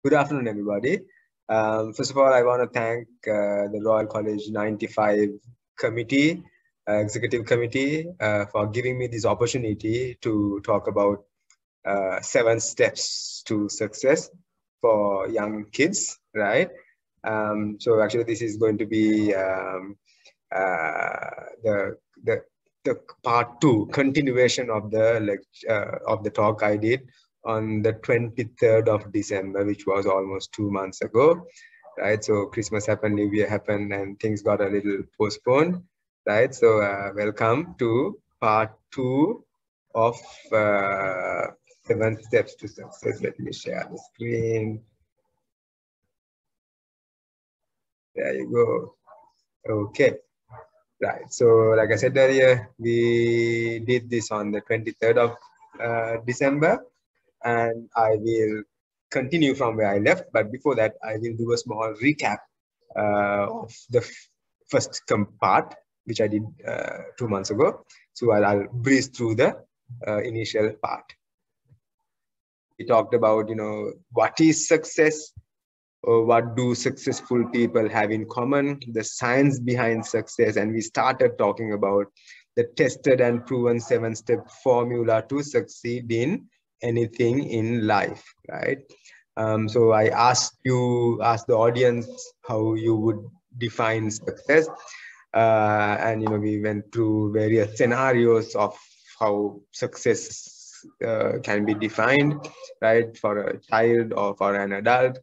Good afternoon, everybody. First of all, I want to thank the Royal College 95 committee, executive committee, for giving me this opportunity to talk about 7 steps to success for young kids, right? So actually, this is going to be the the the part two continuation of the talk I did on the 23rd of December, which was almost 2 months ago, right? So Christmas happened, New Year happened, and things got a little postponed, right? So welcome to part two of 7 steps to success. Let me share the screen. There you go. Okay. Right. So, like I said earlier, we did this on the 23rd of December, and I will continue from where I left. But before that, I will do a small recap of the first part, which I did 2 months ago. So, I'll breeze through the initial part. We talked about, what is success? What do successful people have in common, the science behind success, and we started talking about the tested and proven 7-step formula to succeed in anything in life, right? So I asked the audience how you would define success, and we went through various scenarios of how success can be defined, right, for a child or for an adult,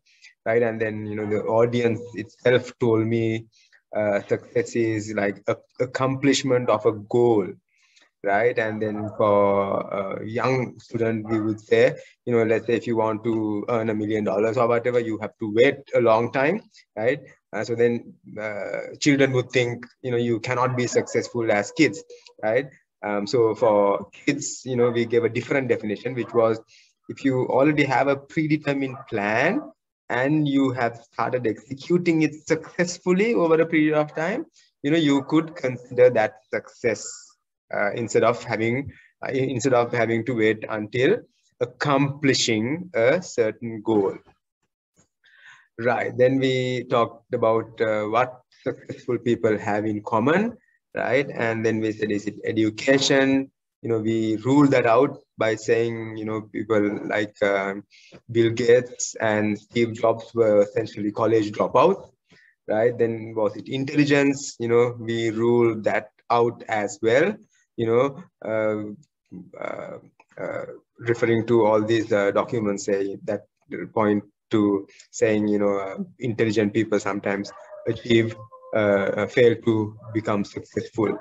right? And then the audience itself told me success is like accomplishment of a goal, right? And then for a young student, we would say, let's say if you want to earn $1 million or whatever, you have to wait a long time, right? So then children would think, you cannot be successful as kids, right? So for kids, we gave a different definition, which was if you already have a predetermined plan and you have started executing it successfully over a period of time, you could consider that success, instead of having to wait until accomplishing a certain goal. Right. Then we talked about what successful people have in common, right? And then we said, is it education? We ruled that out by saying, people like Bill Gates and Steve Jobs were essentially college dropouts, right? Then was it intelligence? We ruled that out as well, you know, uh, uh, referring to all these documents say that point to saying, intelligent people sometimes fail to become successful,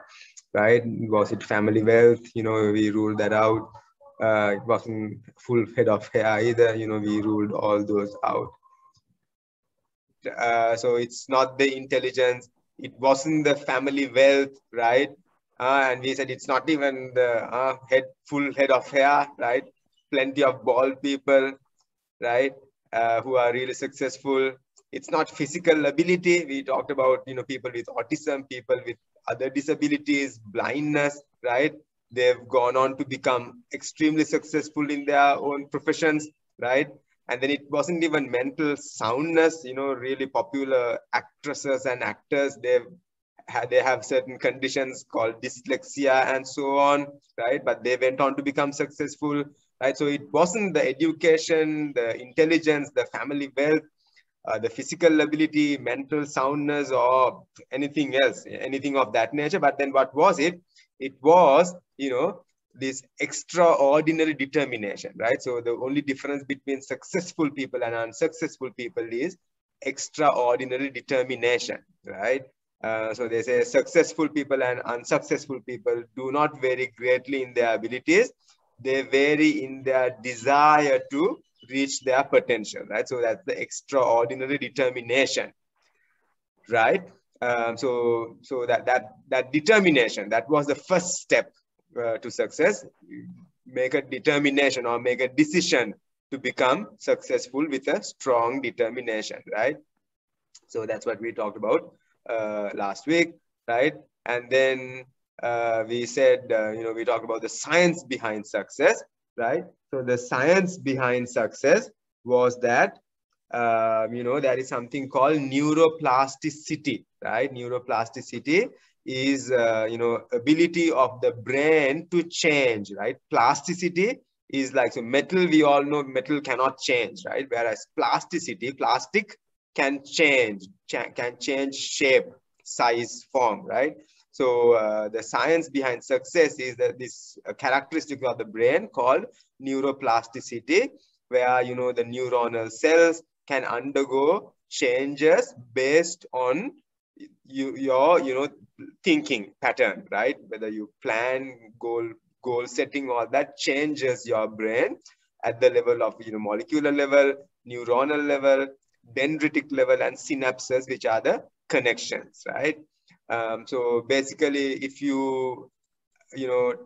right? Was it family wealth? We ruled that out. It wasn't full head of hair either. We ruled all those out. So it's not the intelligence. It wasn't the family wealth, right? And we said it's not even the full head of hair, right? Plenty of bald people, right? Who are really successful. It's not physical ability. We talked about, people with autism, people with other disabilities, blindness, right? They've gone on to become extremely successful in their own professions, right? And then it wasn't even mental soundness, really popular actresses and actors, they have certain conditions called dyslexia and so on, right? But they went on to become successful, right? So it wasn't the education, the intelligence, the family wealth, the physical ability, mental soundness, or anything else, anything of that nature. But then what was it? It was, this extraordinary determination, right? So the only difference between successful people and unsuccessful people is extraordinary determination, right? So they say successful people and unsuccessful people do not vary greatly in their abilities. They vary in their desire to reach their potential, right? So that's the extraordinary determination, right? So that determination, that was the first step to success. Make a determination or make a decision to become successful with a strong determination, right? So that's what we talked about last week, right? And then we said, we talked about the science behind success, right? So the science behind success was that there is something called neuroplasticity, right? Neuroplasticity is, ability of the brain to change, right? Plasticity is like, so metal, we all know metal cannot change, right? Whereas plastic can change shape, size, form, right? So the science behind success is that this characteristic of the brain called neuroplasticity, where, the neuronal cells can undergo changes based on your thinking pattern, right? Whether you plan, goal setting, all that changes your brain at the level of molecular level, neuronal level, dendritic level, and synapses, which are the connections, right? So basically, if you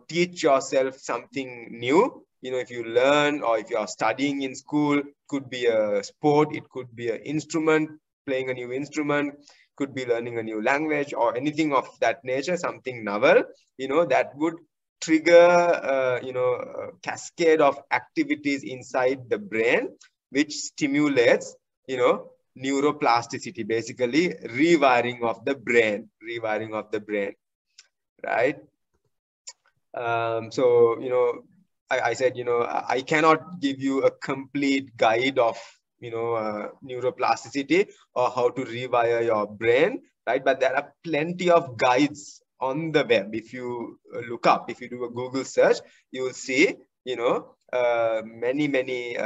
teach yourself something new, if you learn, or if you are studying in school, could be a sport, it could be an instrument, playing a new instrument, could be learning a new language, or anything of that nature, something novel, that would trigger a cascade of activities inside the brain, which stimulates neuroplasticity, basically rewiring of the brain, right? So, I said, I cannot give you a complete guide of, neuroplasticity or how to rewire your brain, right? But there are plenty of guides on the web. If you look up, if you do a Google search, you will see, many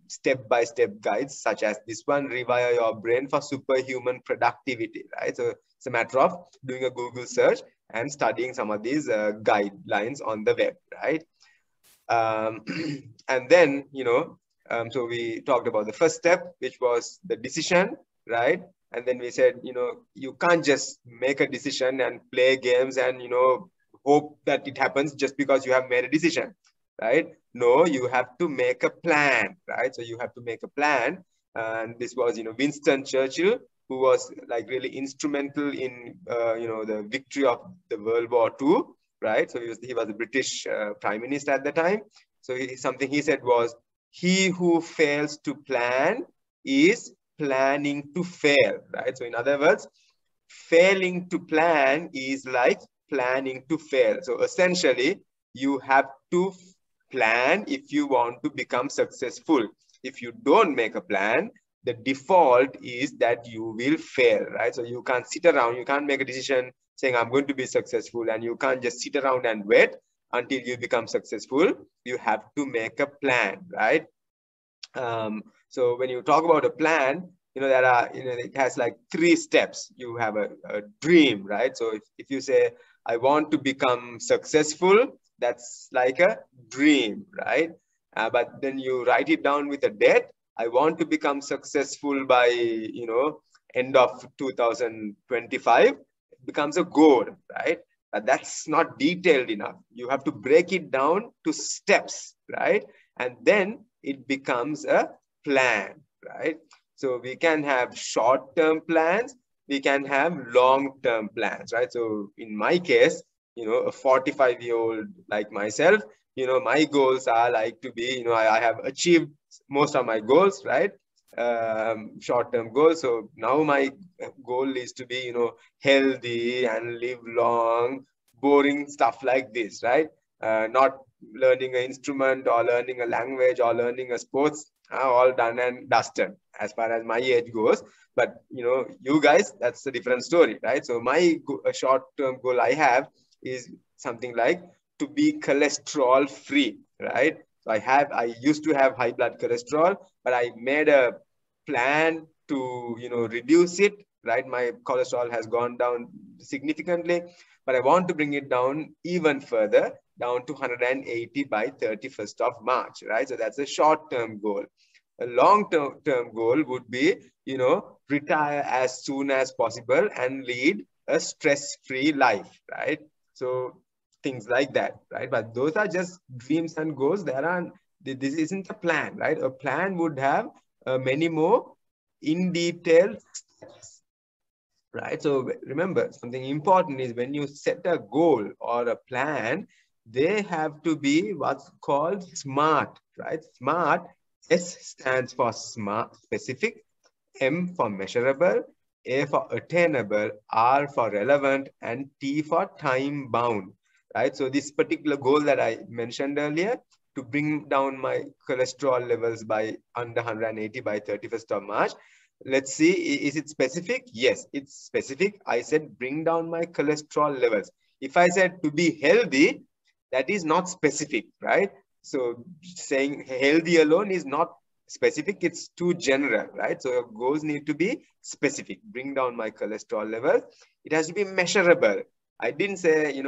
step-by-step guides, such as this one, rewire your brain for superhuman productivity, right? So it's a matter of doing a Google search and studying some of these guidelines on the web, right? And then, so we talked about the first step, which was the decision, right? And then we said, you can't just make a decision and play games and, hope that it happens just because you have made a decision, right? No, you have to make a plan, right? So you have to make a plan. And this was, Winston Churchill, who was like really instrumental in, the victory of the World War II, right? So he was a British prime minister at the time. So something he said was, he who fails to plan is planning to fail, right? So in other words, failing to plan is like planning to fail. So essentially, you have to plan if you want to become successful. If you don't make a plan, the default is that you will fail, right? So you can't sit around, you can't make a decision saying, I'm going to be successful, and you can't just sit around and wait until you become successful. You have to make a plan, right? So when you talk about a plan, there are, it has like 3 steps. You have a dream, right? So if you say, I want to become successful, that's like a dream, right? But then you write it down with a date. I want to become successful by, end of 2025. It becomes a goal, right? But that's not detailed enough. You have to break it down to steps, right? And then it becomes a plan, right? So we can have short-term plans, we can have long-term plans, right? So in my case, a 45-year-old like myself, my goals are like to be, I have achieved most of my goals, right? Short-term goals. So now my goal is to be, healthy and live long, boring stuff like this, right? Not learning an instrument or learning a language or learning a sports, all done and dusted as far as my age goes. But you guys, that's a different story, right? So my short-term goal I have is something like to be cholesterol free, right? So I used to have high blood cholesterol, but I made a plan to reduce it, right? My cholesterol has gone down significantly, but I want to bring it down even further, down to 180 by 31st of March, right? So that's a short-term goal. A long-term goal would be, retire as soon as possible and lead a stress-free life, right? So things like that, right? But those are just dreams and goals. This isn't a plan, right? A plan would have many more in detail steps, right? So remember, something important is when you set a goal or a plan, they have to be what's called SMART, right? SMART, S stands for smart, specific, M for measurable, A for attainable, R for relevant, and T for time bound, right? So this particular goal that I mentioned earlier, to bring down my cholesterol levels by under 180 by 31st of March. Let's see, is it specific? Yes, it's specific. I said bring down my cholesterol levels. If I said to be healthy, that is not specific, right? So saying healthy alone is not specific, it's too general, right? So your goals need to be specific. Bring down my cholesterol levels. It has to be measurable. I didn't say,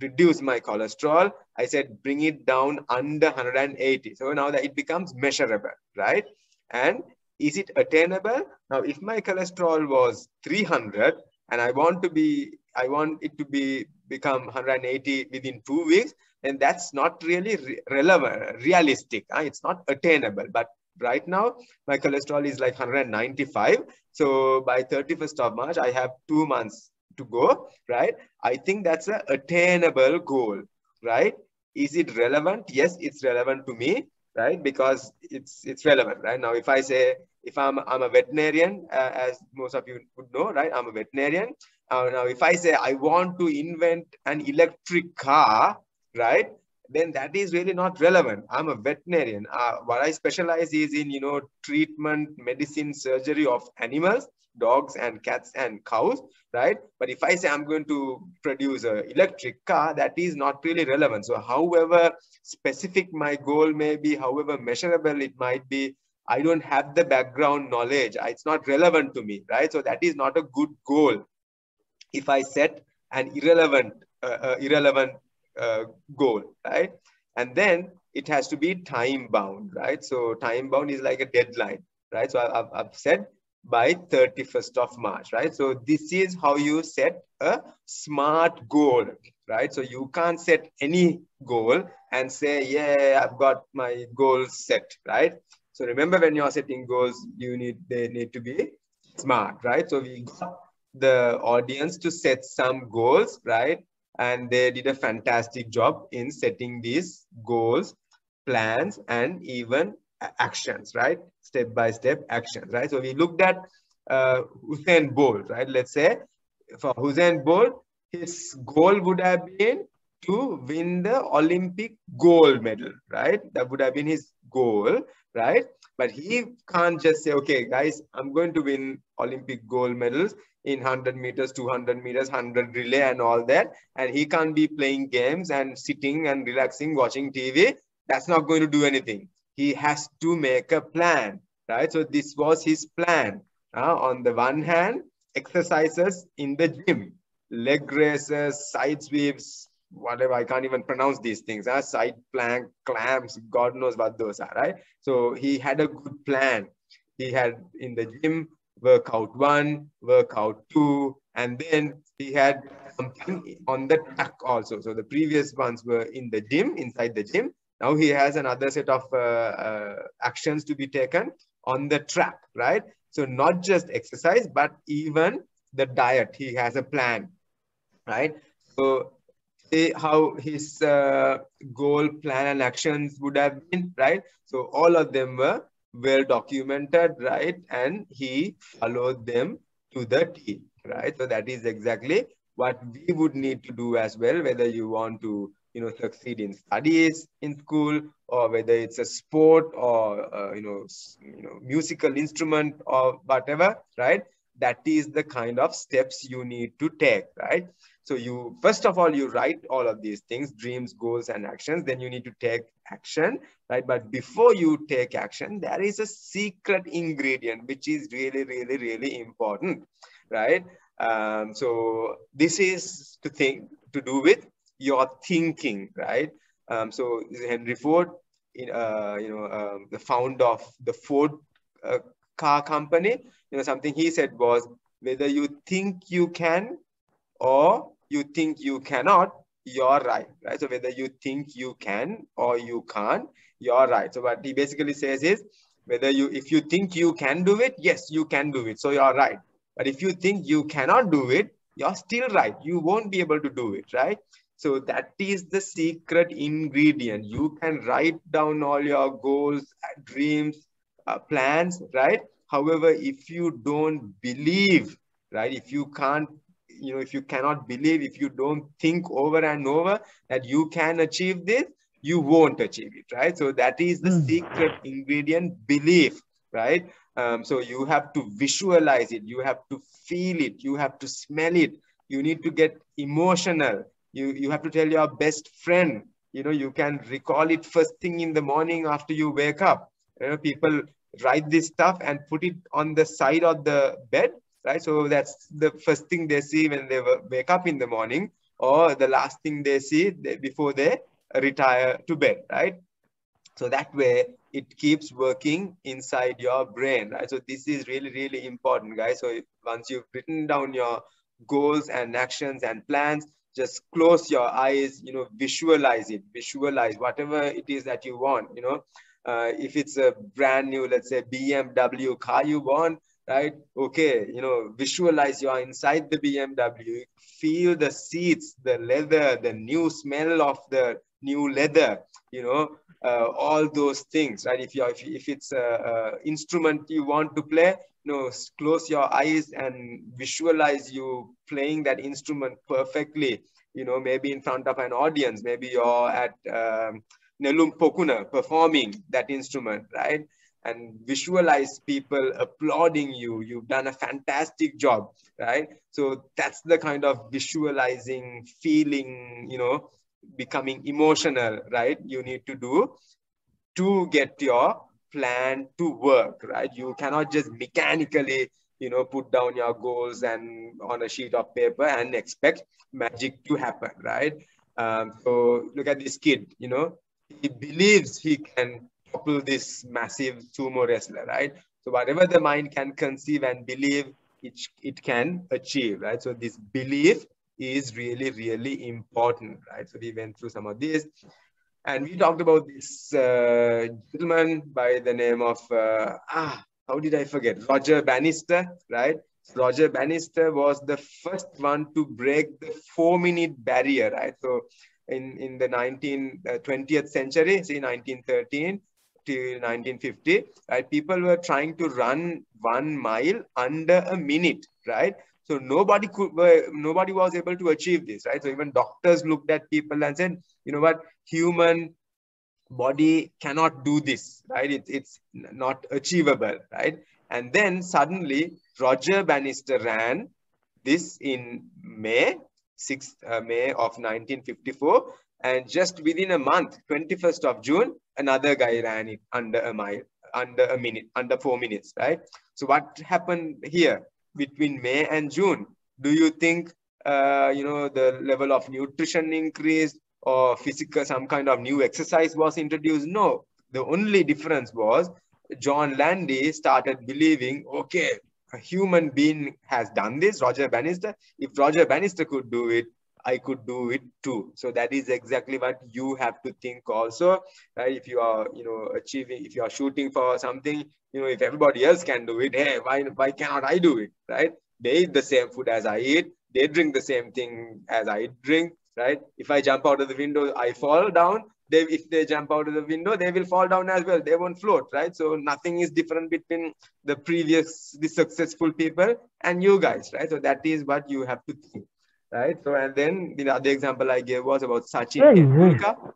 reduce my cholesterol. I said bring it down under 180. So now that it becomes measurable, right? And is it attainable? Now, if my cholesterol was 300 and I want it to become 180 within 2 weeks, then that's not really relevant, realistic. It's not attainable. But right now, my cholesterol is like 195. So by 31st of March, I have 2 months to go, right? I think that's an attainable goal, right? Is it relevant? Yes, it's relevant to me, right? Because it's relevant, right? Now, if I say, if I'm a veterinarian, as most of you would know, right? I'm a veterinarian. Now, if I say I want to invent an electric car, right? Then that is really not relevant. I'm a veterinarian. What I specialize is in, treatment, medicine, surgery of animals, dogs and cats and cows, right? But if I say I'm going to produce an electric car, that is not really relevant. So however specific my goal may be, however measurable it might be, I don't have the background knowledge. It's not relevant to me, right? So that is not a good goal. If I set an irrelevant goal, right? And then it has to be time bound, right? So time bound is like a deadline, right? So I've said by 31st of March, right? So this is how you set a SMART goal, right? So you can't set any goal and say, yeah, I've got my goals set, right? So remember, when you're setting goals, they need to be SMART, right? So we got the audience to set some goals, right? And they did a fantastic job in setting these goals, plans, and even actions, right? Step-by-step actions, right? So we looked at Usain Bolt, right? Let's say for Usain Bolt, his goal would have been to win the Olympic gold medal, right? That would have been his goal, right? But he can't just say, okay, guys, I'm going to win Olympic gold medals in 100 meters, 200 meters, 100 relay and all that. And he can't be playing games and sitting and relaxing, watching TV. That's not going to do anything. He has to make a plan, right? So this was his plan. On the one hand, exercises in the gym, leg raises, side sweeps, whatever, I can't even pronounce these things, side plank, clamps, God knows what those are, right? So he had a good plan. He had in the gym, workout 1, workout 2, and then he had something on the track also. So the previous ones were in the gym, inside the gym. Now he has another set of actions to be taken on the track, right? So not just exercise, but even the diet. He has a plan, right? So how his goal, plan, and actions would have been, right? So all of them were well documented, right? And he followed them to the T, right? So that is exactly what we would need to do as well, whether you want to, succeed in studies in school, or whether it's a sport or, musical instrument or whatever, right? That is the kind of steps you need to take, right? So you, first of all, you write all of these things, dreams, goals, and actions. Then you need to take action, right? But before you take action, there is a secret ingredient, which is really, really, really important, right? So this is to do with your thinking, right? So Henry Ford, the founder of the Ford car company, something he said was, whether you think you can or you think you cannot, you're right, right? So whether you think you can or you can't, you're right. So what he basically says is, if you think you can do it, yes, you can do it. So you're right. But if you think you cannot do it, you're still right. You won't be able to do it, right? So that is the secret ingredient. You can write down all your goals, dreams, plans, right? However, if you don't believe, right, if you can't, if you cannot believe, if you don't think over and over that you can achieve this, you won't achieve it, right? So that is the secret ingredient, belief, right? So you have to visualize it, you have to feel it, you have to smell it, you need to get emotional, you have to tell your best friend, you can recall it first thing in the morning after you wake up. People write this stuff and put it on the side of the bed, right? So that's the first thing they see when they wake up in the morning, or the last thing they see before they retire to bed, right? So that way it keeps working inside your brain, right? So this is really, really important, guys. So once you've written down your goals and actions and plans, just close your eyes, visualize it, visualize whatever it is that you want, if it's a brand new, let's say BMW car you want, right? Okay, visualize you're inside the BMW, feel the seats, the leather, the new smell of the new leather, all those things, right? If it's a instrument you want to play, close your eyes and visualize you playing that instrument perfectly, maybe in front of an audience, maybe you're at Nelum Pokuna performing that instrument, right? And visualize people applauding you. You've done a fantastic job, right? So that's the kind of visualizing, feeling, becoming emotional, right? You need to do to get your plan to work, right? You cannot just mechanically, put down your goals and on a sheet of paper and expect magic to happen, right? So look at this kid, he believes he can topple this massive sumo wrestler, right? So whatever the mind can conceive and believe, it can achieve, right? So this belief is really, really important, right? So we went through some of this. And we talked about this gentleman by the name of, how did I forget? Roger Bannister, right? Roger Bannister was the first one to break the 4-minute barrier, right? So in the 20th century, say 1913 to 1950, right? People were trying to run 1 mile under a minute, right? So nobody was able to achieve this, right? So even doctors looked at people and said, you know what, human body cannot do this, right? It's not achievable, right? And then suddenly Roger Bannister ran this in May 6th May of 1954, and just within a month, 21st of June, another guy ran it under a mile, under a minute, under 4 minutes, right? So what happened here between May and June? Do you think the level of nutrition increased, or physical, some kind of new exercise was introduced? No, the only difference was John Landy started believing, okay, a human being has done this, Roger Bannister. If Roger Bannister could do it, I could do it too. So that is exactly what you have to think also, right? If you are, achieving, if you are shooting for something, if everybody else can do it, hey, why cannot I do it, right? They eat the same food as I eat. They drink the same thing as I drink, right? If I jump out of the window, I fall down. If they jump out of the window, they will fall down as well. They won't float, right? So nothing is different between the successful people and you guys, right? So that is what you have to think, right? So, and then the other example I gave was about Sachin Tendulkar,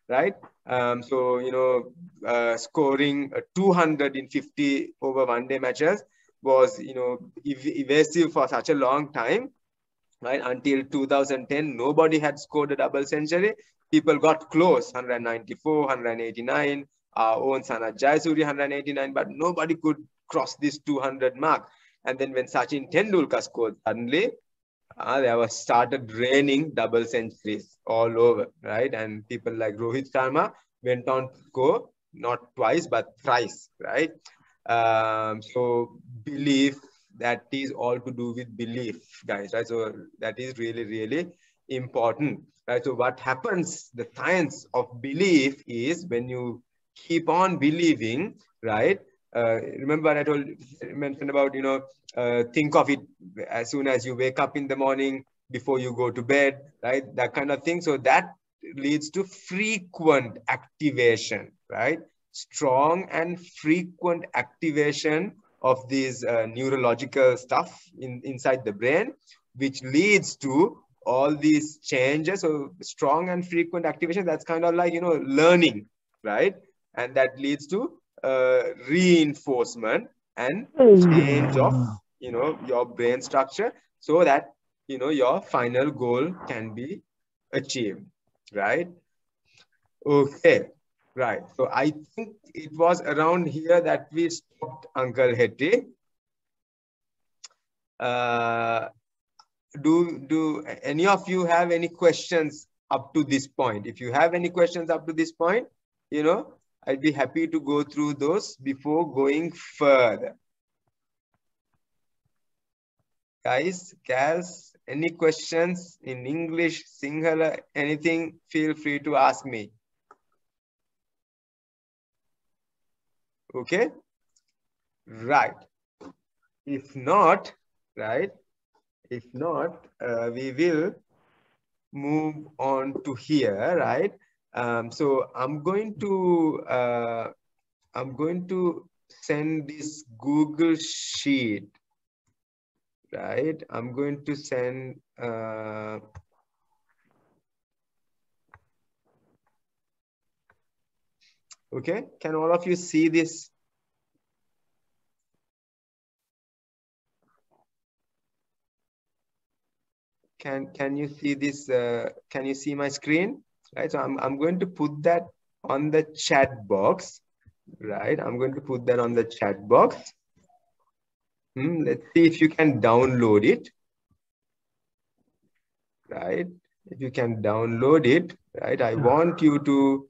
right? Scoring 250 over one-day matches was, evasive for such a long time, right? Until 2010, nobody had scored a double century. People got close, 194, 189, our own Sanat Jayasuriya, 189, but nobody could cross this 200 mark. And then when Sachin Tendulkar scored, suddenly there was started raining double centuries all over, right? And people like Rohit Sharma went on to score not twice, but thrice, right? So belief, that is all to do with belief, guys, right? So that is really, really important, right? So what happens, the science of belief is when you keep on believing, right? Remember I mentioned about, think of it as soon as you wake up in the morning, before you go to bed, right? That kind of thing. So that leads to frequent activation, right? strong and frequent activation of these neurological stuff inside the brain, which leads to all these changes. So strong and frequent activation, that's kind of like, learning, right? And that leads to reinforcement and change of, your brain structure, so that, your final goal can be achieved, right? Okay, right. So I think it was around here that we stopped, Uncle Hetty. Do any of you have any questions up to this point? If you have any questions up to this point, I'd be happy to go through those before going further. Guys, gals, any questions in English, Sinhala, anything, feel free to ask me. Okay? Right. If not, right? If not, we will move on to here, right? So I'm going to send this Google Sheet, right? I'm going to send okay, can all of you see this? Can you see this? Can you see my screen? Right. So I'm going to put that on the chat box. Right. I'm going to put that on the chat box. Let's see if you can download it. Right. If you can download it. Right. I want you to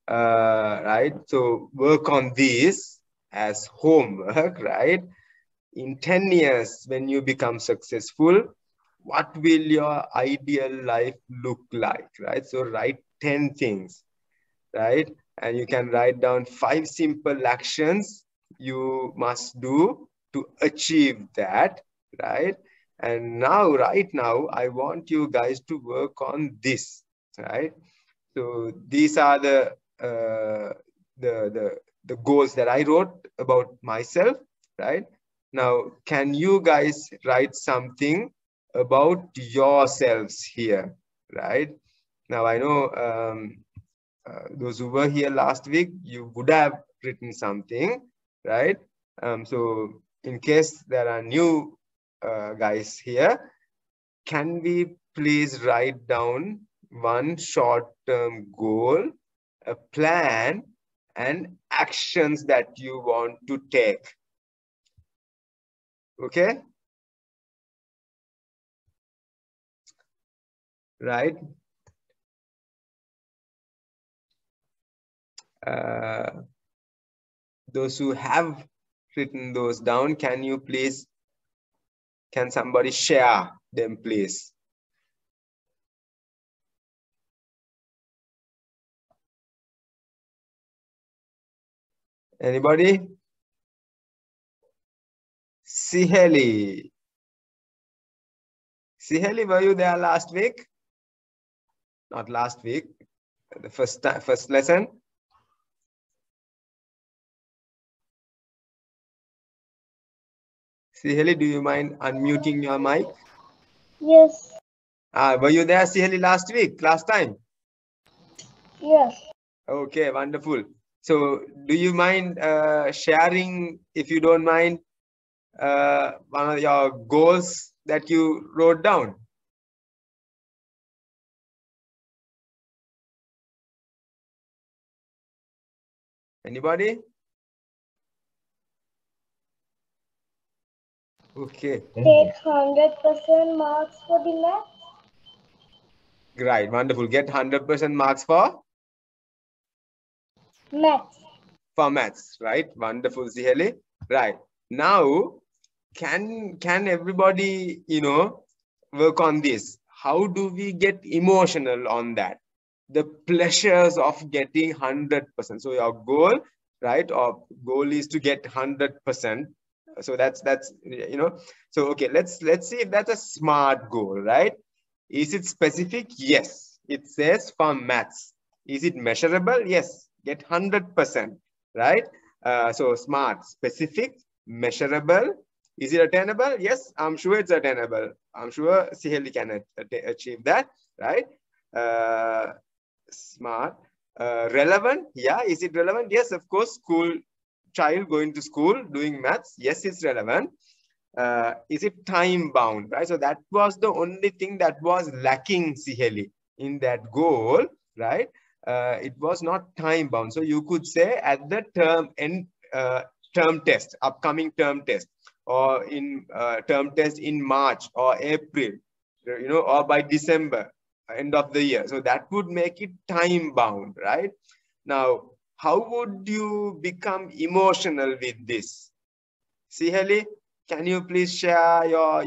right. So work on this as homework. Right. In 10 years, when you become successful, what will your ideal life look like, right? So write 10 things, right? And you can write down 5 simple actions you must do to achieve that, right? And now, right now, I want you guys to work on this, right? So these are the goals that I wrote about myself, right? Now, can you guys write something about yourselves here, right? Now, I know those who were here last week, you would have written something, right? So in case there are new guys here, can we please write down one short-term goal, a plan, and actions that you want to take? Okay? Right? Those who have written those down, can somebody share them, please? Anybody? Siheli. Siheli, were you there last week? Not last week. The first lesson. Siheli, do you mind unmuting your mic? Yes. Were you there, Siheli, last time? Yes. Okay, wonderful. So do you mind sharing, if you don't mind, one of your goals that you wrote down? Anybody? Okay. Take 100% marks for the math. Right, wonderful. Get 100% marks for? Maths. For maths, right? Wonderful, Siheli. Right. Now, can everybody, work on this? How do we get emotional on that? The pleasures of getting 100%. So your goal, right? Or goal is to get 100%. So that's so okay, let's see if that's a smart goal, right? Is it specific? Yes. It says for maths. Is it measurable? Yes. Get 100%. right? So smart, specific, measurable. Is it attainable? Yes, I'm sure it's attainable. I'm sure Siheli can achieve that, right? Uh, Smart. Relevant? Yeah. Is it relevant? Yes, of course. School child going to school doing maths. Yes, it's relevant. Is it time bound? Right. So that was the only thing that was lacking Siheli in that goal. Right. It was not time bound. So you could say at the term end, term test, upcoming term test, or in term test in March or April, or by December, end of the year. So that would make it time bound, right? Now, how would you become emotional with this? Siheli, can you please share your,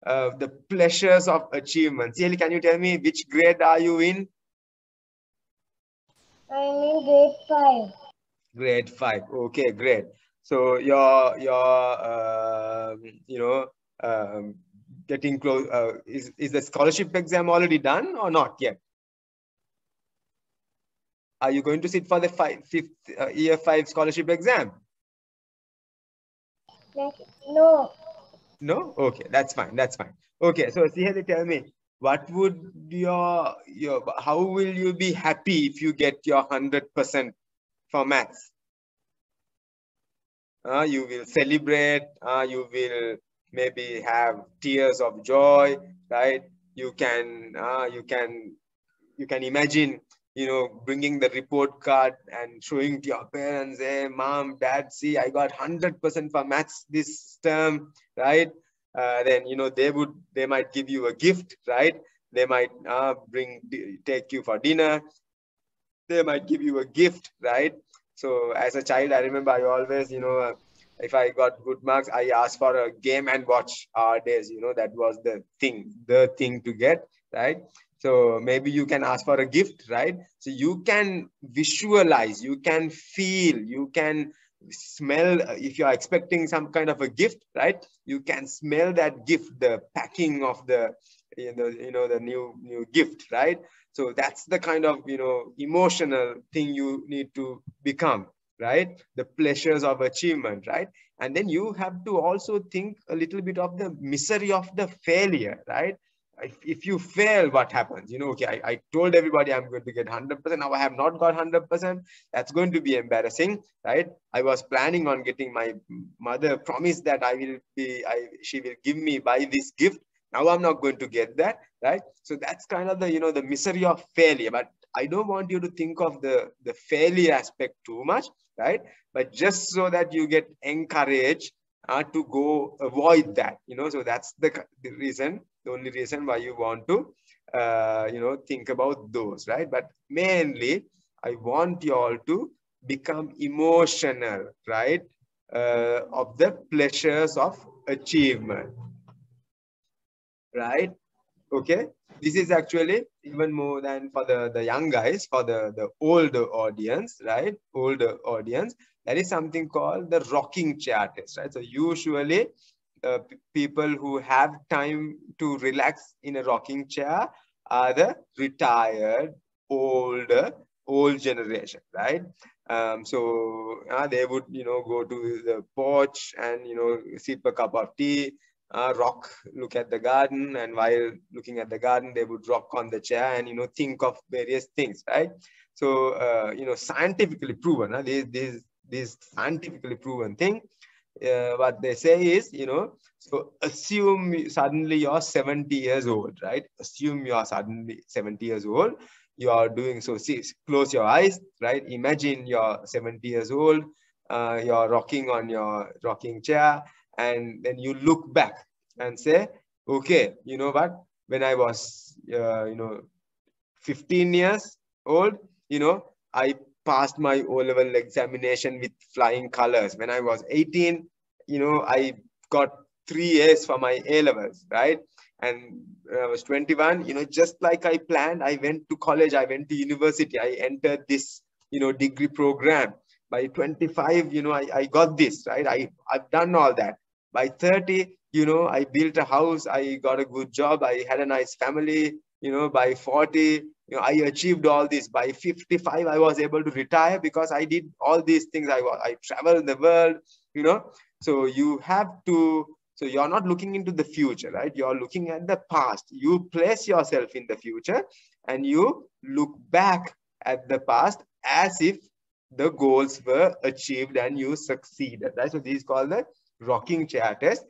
the pleasures of achievement? Siheli, can you tell me which grade are you in? I'm in grade 5. Grade 5. Okay, great. So your getting close. Is the scholarship exam already done or not yet? Are you going to sit for the fifth year 5 scholarship exam? No, No? Okay, that's fine. That's fine. Okay, so Siheli, tell me, what would how will you be happy if you get your 100% for maths? You will celebrate, you will maybe have tears of joy, right? You can, you can imagine, bringing the report card and showing to your parents, hey, mom, dad, see, I got 100% for maths this term, right? Then, they might give you a gift, right? They might take you for dinner. They might give you a gift, right? So as a child, I remember I always, if I got good marks, I asked for a game and watch our days. That was the thing to get, right? So maybe you can ask for a gift, right? So you can visualize, you can feel, you can smell. If you're expecting some kind of a gift, right? You can smell that gift, the packing of the, the new gift, right? So that's the kind of, emotional thing you need to become, right? The pleasures of achievement, right? And then you have to also think a little bit of the misery of the failure, right? If you fail, what happens? Okay, I told everybody I'm going to get 100%. Now I have not got 100%. That's going to be embarrassing, right? I was planning on getting, my mother promised that she will give me buy this gift. Now I'm not going to get that, right? So that's kind of the, the misery of failure. But I don't want you to think of the failure aspect too much, right? But just so that you get encouraged to go avoid that, so that's the reason, the only reason why you want to, think about those, right? But mainly, I want you all to become emotional, right? Of the pleasures of achievement, right? Okay, this is actually even more than for the young guys, for the older audience, right? Older audience, there is something called the rocking chair test, right? So usually people who have time to relax in a rocking chair are the retired, older, old generation, right? So they would, go to the porch and, sip a cup of tea, rock, look at the garden, and while looking at the garden, they would rock on the chair and, think of various things, right? So, scientifically proven, this scientifically proven thing, what they say is, so assume suddenly you're 70 years old, right? Assume you're suddenly 70 years old. You are doing so. See, close your eyes, right? Imagine you're 70 years old. You're rocking on your rocking chair, and then you look back and say, okay, you know what? When I was, 15 years old, I passed my O-level examination with flying colors. When I was 18, I got 3 A's for my A-levels, right? And when I was 21, just like I planned, I went to college, I went to university, I entered this, degree program. By 25, I got this, right? I've done all that. By 30, I built a house, I got a good job, I had a nice family, by 40, you know, I achieved all this. By 55, I was able to retire because I did all these things. I traveled the world, you know. So you have to, so you're not looking into the future, right? You're looking at the past. You place yourself in the future and you look back at the past as if the goals were achieved and you succeeded, right? So this is called the rocking chair test.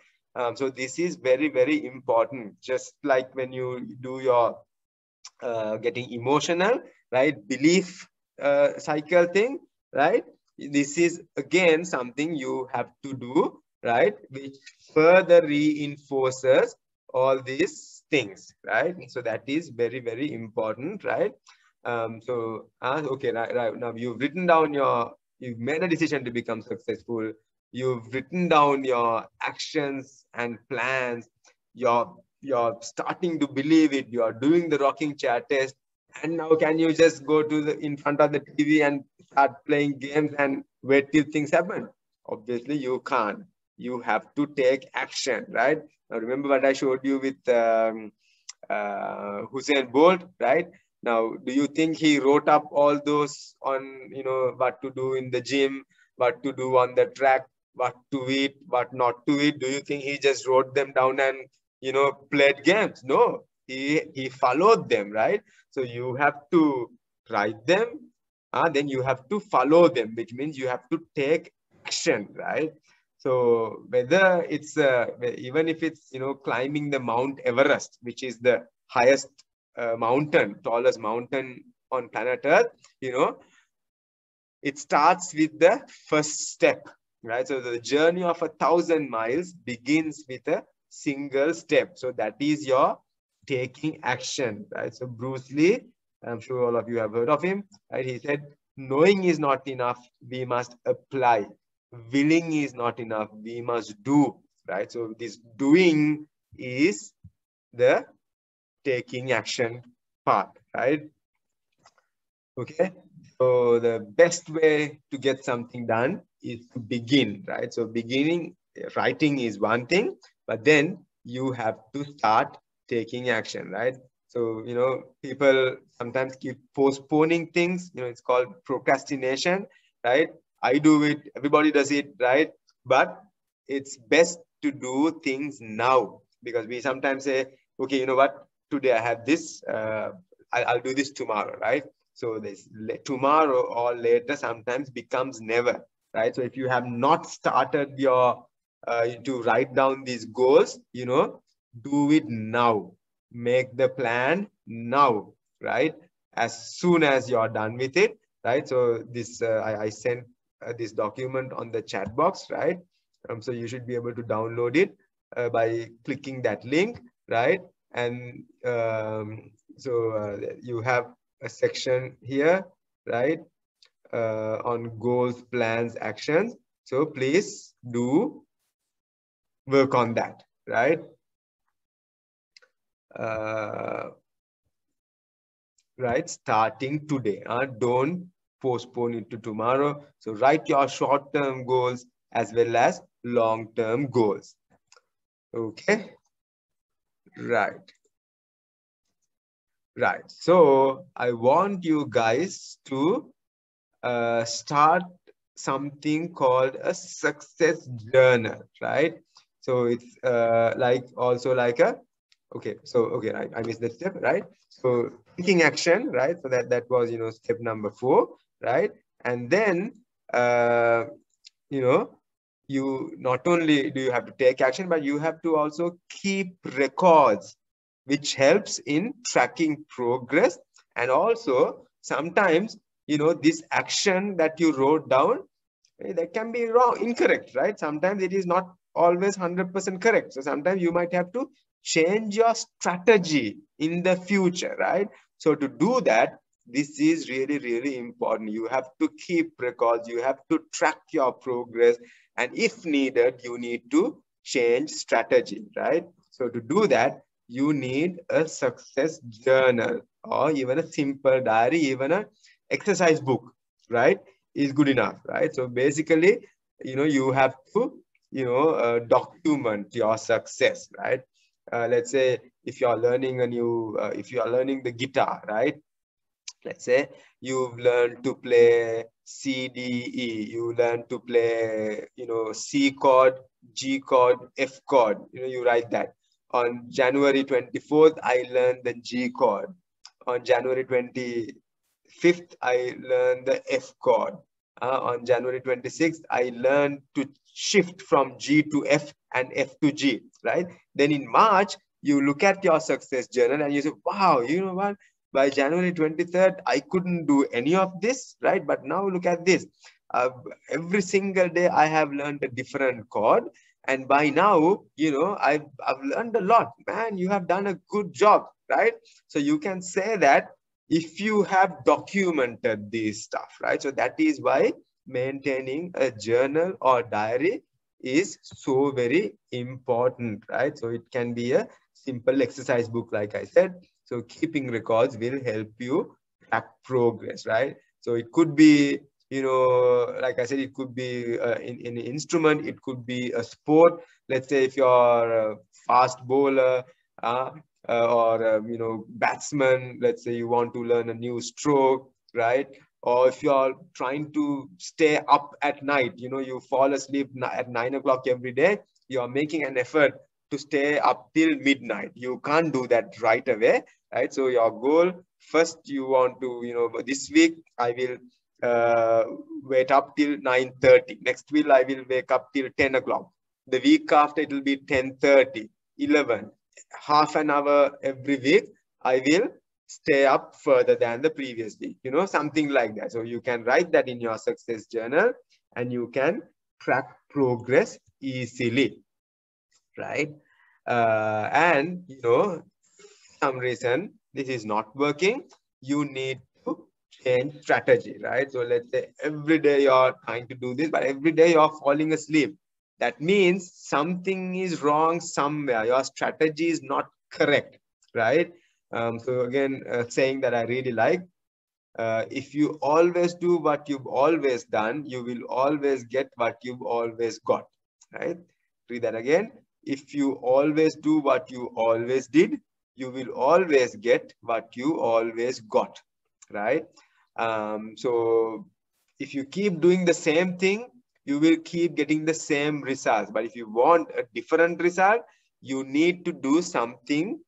So this is very, very important. Just like when you do your getting emotional, right? Belief cycle thing, right? This is again something you have to do, right? Which further reinforces all these things, right? So that is very, very important, right? Okay, right. Now you've written down you've made a decision to become successful. You've written down your actions and plans. You're starting to believe it. You're doing the rocking chair test. And now can you just go to the in front of the TV and start playing games and wait till things happen? Obviously, you can't. You have to take action, right? Now remember what I showed you with Hussein Bolt, right? Now, do you think he wrote up all those on, you know, what to do in the gym, what to do on the track, what to eat, what not to eat? Do you think he just wrote them down and, you know, played games? No, he followed them, right? So you have to write them, then you have to follow them, which means you have to take action, right? So whether it's even if it's, you know, climbing the Mount Everest, which is the highest mountain, tallest mountain on planet Earth, you know, it starts with the first step, right? So the journey of 1,000 miles begins with a single step. So that is your taking action, right? So Bruce Lee, I'm sure all of you have heard of him, right? He said, knowing is not enough, we must apply. Willing is not enough, we must do, right? So this doing is the taking action part, right? Okay, so the best way to get something done is to begin, right? So beginning, writing is one thing, but then you have to start taking action, right? So, you know, people sometimes keep postponing things, you know, it's called procrastination, right? I do it, everybody does it, right? But it's best to do things now, because we sometimes say, okay, you know what, today I have this, I'll do this tomorrow, right? So this tomorrow or later sometimes becomes never, right? So if you have not started your to write down these goals, you know, do it now. Make the plan now, right? As soon as you're done with it, right? So this I sent this document on the chat box, right? So you should be able to download it by clicking that link, right? And you have a section here, right, on goals, plans, actions. So please do work on that, right? Right, starting today. Don't postpone it to tomorrow. So write your short-term goals as well as long-term goals. Okay, right. Right. So I want you guys to start something called a success journal, right? So it's like also like a, okay, so okay, I missed that step, right? So taking action, right? So that was, you know, step number 4, right? And then you know, you not only do you have to take action, but you have to also keep records, which helps in tracking progress. And also sometimes, you know, this action that you wrote down, that can be wrong, incorrect, right? Sometimes it is not always 100% correct. So sometimes you might have to change your strategy in the future, right? So to do that, this is really, really important. You have to keep records, you have to track your progress, and if needed, you need to change strategy, right? So to do that, you need a success journal or even a simple diary, even an exercise book, right? Is good enough, right? So basically, you know, you have to, you know, document your success, right? Let's say if you're learning a new, if you are learning the guitar, right? Let's say you've learned to play C, D, E. You learn to play, C chord, G chord, F chord. You write that. On January 24th, I learned the G chord. On January 25th, I learned the F chord. On January 26th, I learned to shift from G to F and F to G, right? Then in March, you look at your success journal and you say, wow, you know what? By January 23rd, I couldn't do any of this, right? But now look at this. Every single day, I have learned a different chord. And by now, I've learned a lot. Man, you have done a good job, right? So you can say that if you have documented this stuff, right? So that is why maintaining a journal or diary is so very important, right? So it can be a simple exercise book, like I said. So keeping records will help you track progress, right? So it could be, like I said, it could be in an instrument, it could be a sport. Let's say if you're a fast bowler or, batsman, let's say you want to learn a new stroke, right? Or if you're trying to stay up at night, you fall asleep at 9 o'clock every day, you're making an effort to stay up till midnight. You can't do that right away, right? So your goal, first you want to, this week I will wait up till 9:30. Next week I will wake up till 10 o'clock. The week after it will be 10:30, 11. Half an hour every week, I will stay up further than the previous week, something like that. So you can write that in your success journal and you can track progress easily, right? And some reason this is not working, you need to change strategy, right? So let's say every day you're trying to do this, but every day you're falling asleep. That means something is wrong somewhere. Your strategy is not correct, right? So again, saying that I really like, if you always do what you've always done, you will always get what you've always got, right? Read that again. If you always do what you always did, you will always get what you always got, right? So if you keep doing the same thing, you will keep getting the same results. But if you want a different result, you need to do something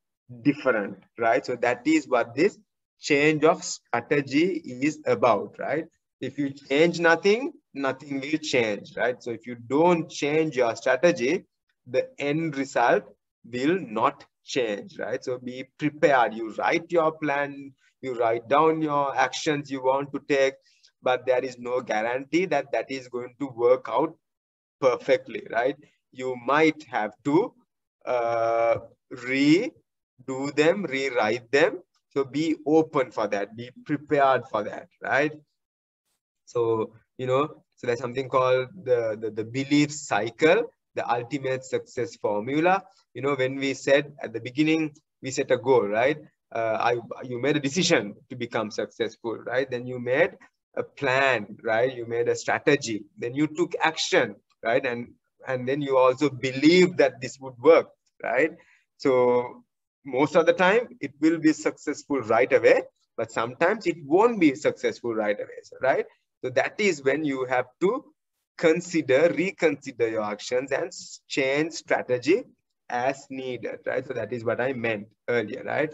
different, right? So that is what this change of strategy is about, right? If you change nothing, nothing will change, right? So if you don't change your strategy, the end result will not change, right? So be prepared. You write your plan, you write down your actions you want to take, but there is no guarantee that that is going to work out perfectly, right? You might have to redo them, rewrite them. So be open for that, be prepared for that, right? So, so there's something called the belief cycle, the ultimate success formula. When we said at the beginning, we set a goal, right? You made a decision to become successful, right? Then you made a plan, right? You made a strategy. Then you took action, right? And then you also believed that this would work, right? So most of the time it will be successful right away, but sometimes it won't be successful right away, right? So that is when you have to reconsider your actions and change strategy as needed, right? So that is what I meant earlier, right?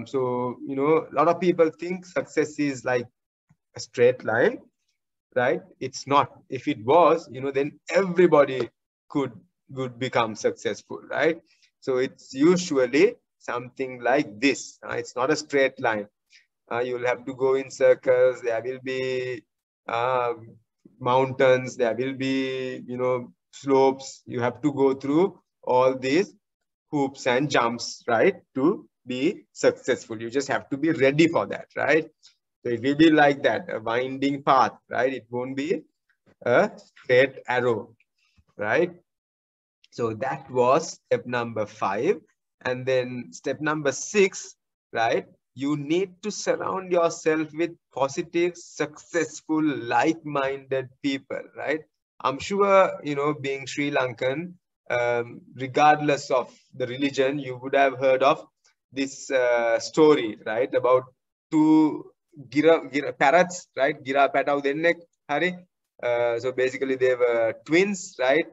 So, a lot of people think success is like a straight line, right? It's not. If it was, then everybody would become successful, right? So it's usually something like this. It's not a straight line. You'll have to go in circles. There will be mountains. There will be, slopes. You have to go through all these hoops and jumps, right, to be successful. You just have to be ready for that, right? So it will be like that, a winding path, right? It won't be a straight arrow, right? So that was step number 5. And then step number 6, right? You need to surround yourself with positive, successful, like-minded people, right? I'm sure, being Sri Lankan, regardless of the religion, you would have heard of this story, right? About two parrots, right? Gira pataw dennek, hari. So basically they were twins, right?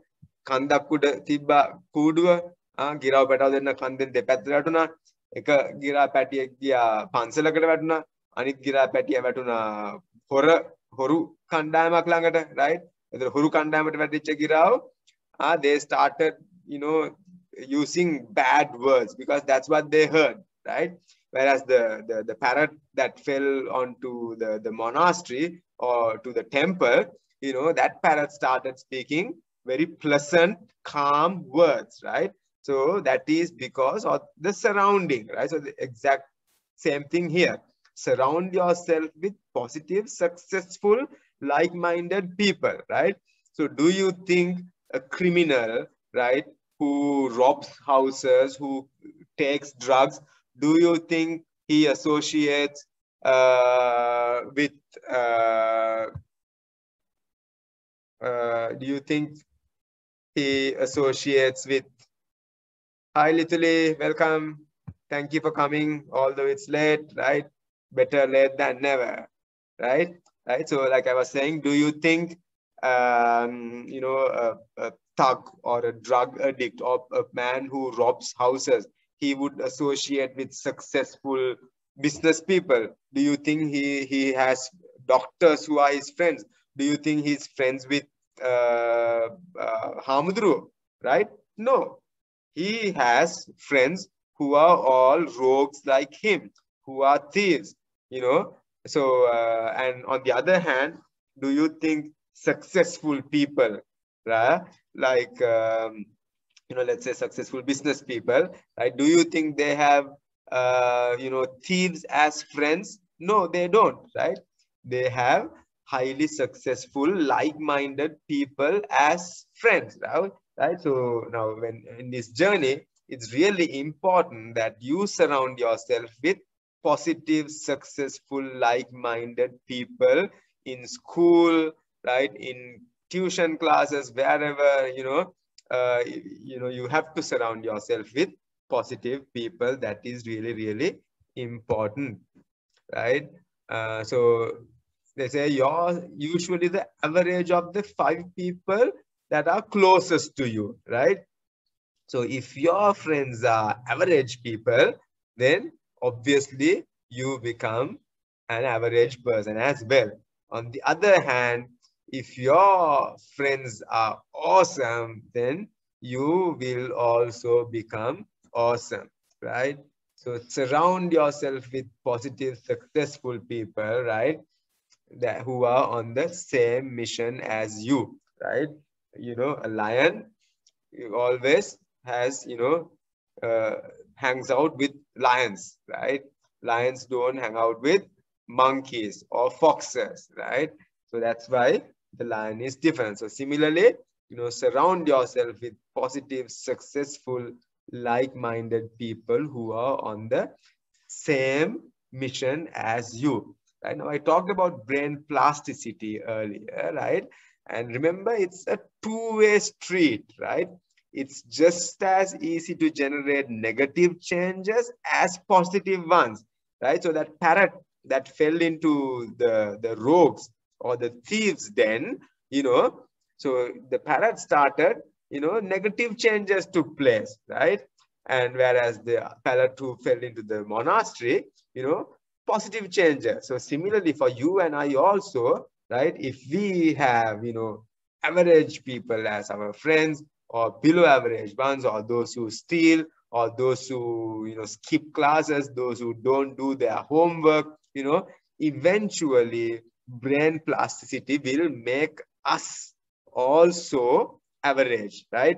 Kandak kuda tibba kuduwa, gira pataw denna kanden depatta watuna. Eka gira patiyek giya pansalakata watuna. Anit gira patiya watuna horu kandayamak langata, right? The horu kandayamat watticha giraw, they started, using bad words because that's what they heard, right? Whereas the parrot that fell onto the monastery or to the temple, that parrot started speaking very pleasant, calm words, right? So that is because of the surrounding, right? So the exact same thing here. Surround yourself with positive, successful, like-minded people, right? So do you think a criminal, right, who robs houses, who takes drugs, do you think he associates with do you think he associates with hi Little, welcome, thank you for coming, although it's late, right? Better late than never, right? So like I was saying, do you think a thug or a drug addict or a man who robs houses, he would associate with successful business people? Do you think he has doctors who are his friends? Do you think he's friends with Hamudru, right? No, he has friends who are all rogues like him, who are thieves, you know. So, and on the other hand, do you think successful people, right? Like, let's say successful business people, right? Do you think they have, thieves as friends? No, they don't, right? They have highly successful, like-minded people as friends, right? Right. So now, when in this journey, it's really important that you surround yourself with positive, successful, like-minded people in school, right? In tuition classes, wherever, you have to surround yourself with positive people. That is really, really important, right? So they say you're usually the average of the 5 people that are closest to you, right? So if your friends are average people, then obviously you become an average person as well. On the other hand, if your friends are awesome, then you will also become awesome, right? So surround yourself with positive, successful people, right? That who are on the same mission as you, right? A lion always has, uh, hangs out with lions, right? Lions don't hang out with monkeys or foxes, right? So that's why the lion is different. So similarly, surround yourself with positive, successful, like-minded people who are on the same mission as you. Right now, I talked about brain plasticity earlier, right? And remember, it's a two-way street, right? It's just as easy to generate negative changes as positive ones, right? So that parrot that fell into the rogues or the thieves den, so the parrot started, negative changes took place, right? And whereas the parrot who fell into the monastery, positive changes. So similarly for you and I also, right? If we have, average people as our friends, or below average ones, or those who steal, or those who, skip classes, those who don't do their homework, eventually brain plasticity will make us also average, right?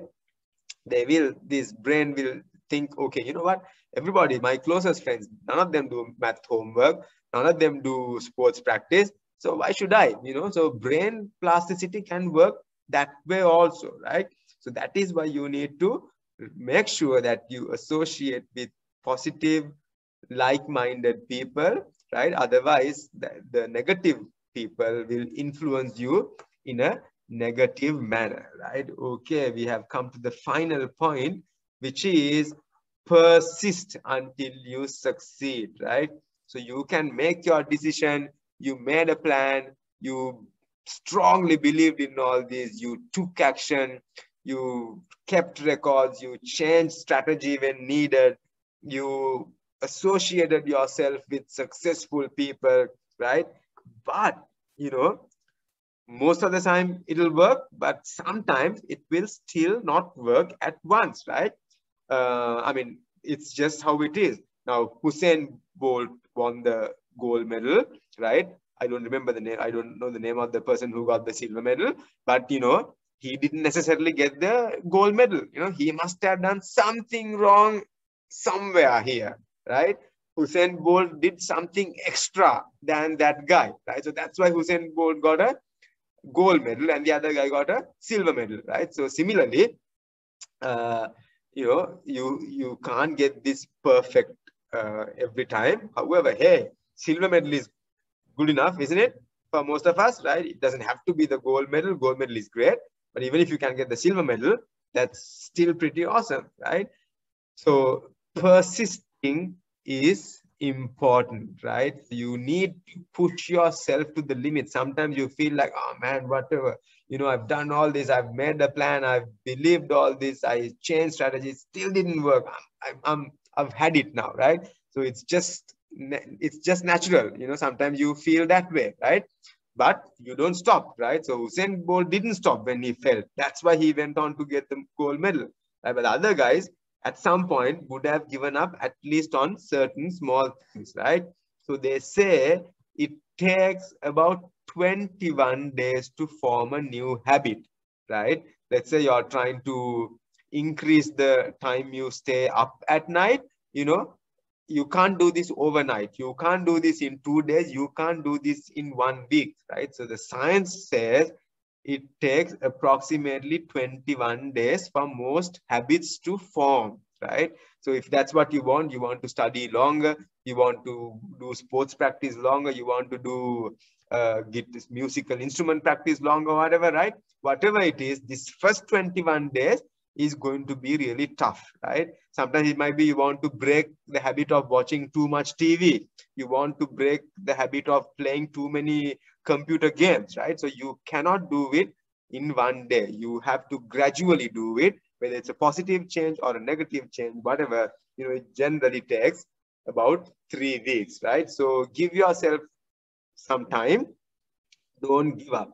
This brain will think, okay, you know what? Everybody, my closest friends, none of them do math homework, none of them do sports practice. So why should I? So brain plasticity can work that way also, right? So that is why you need to make sure that you associate with positive, like-minded people, right? Otherwise, the negative people will influence you in a negative manner, right? Okay, we have come to the final point, which is persist until you succeed, right? So you can make your decision. You made a plan. You strongly believed in all this. You took action. You kept records. You changed strategy when needed. You associated yourself with successful people, right? But, most of the time it'll work, but sometimes it will still not work at once, right? I mean, it's just how it is. Now, Hussein Bolt won the gold medal, right? I don't remember the name. I don't know the name of the person who got the silver medal, but he didn't necessarily get the gold medal. He must have done something wrong somewhere here, right? Hussein Bolt did something extra than that guy, right? So that's why Hussein Bolt got a gold medal and the other guy got a silver medal, right? So similarly, uh, you can't get this perfect every time. However, hey, silver medal is good enough, isn't it? For most of us, right? It doesn't have to be the gold medal. Gold medal is great, but even if you can get the silver medal, that's still pretty awesome, right? So persisting is important, right? You need to push yourself to the limit. Sometimes you feel like, oh man, whatever, I've done all this, I've made a plan, I've believed all this, I changed strategy, still didn't work. I've had it now, right? So it's just natural. Sometimes you feel that way, right? But you don't stop, right? So Usain Bolt didn't stop when he fell. That's why he went on to get the gold medal. Right? But the other guys, at some point, would have given up at least on certain small things, right? So they say it takes about 21 days to form a new habit, right? Let's say you're trying to increase the time you stay up at night, you can't do this overnight. You can't do this in 2 days. You can't do this in 1 week, right? So the science says it takes approximately 21 days for most habits to form, right? So if that's what you want to study longer, you want to do sports practice longer, you want to do get this musical instrument practice longer, whatever, right? Whatever it is, this first 21 days is going to be really tough, right? Sometimes it might be you want to break the habit of watching too much TV. You want to break the habit of playing too many computer games, right? So you cannot do it in 1 day. You have to gradually do it, whether it's a positive change or a negative change, whatever, it generally takes about 3 weeks, right? So give yourself some time. Don't give up.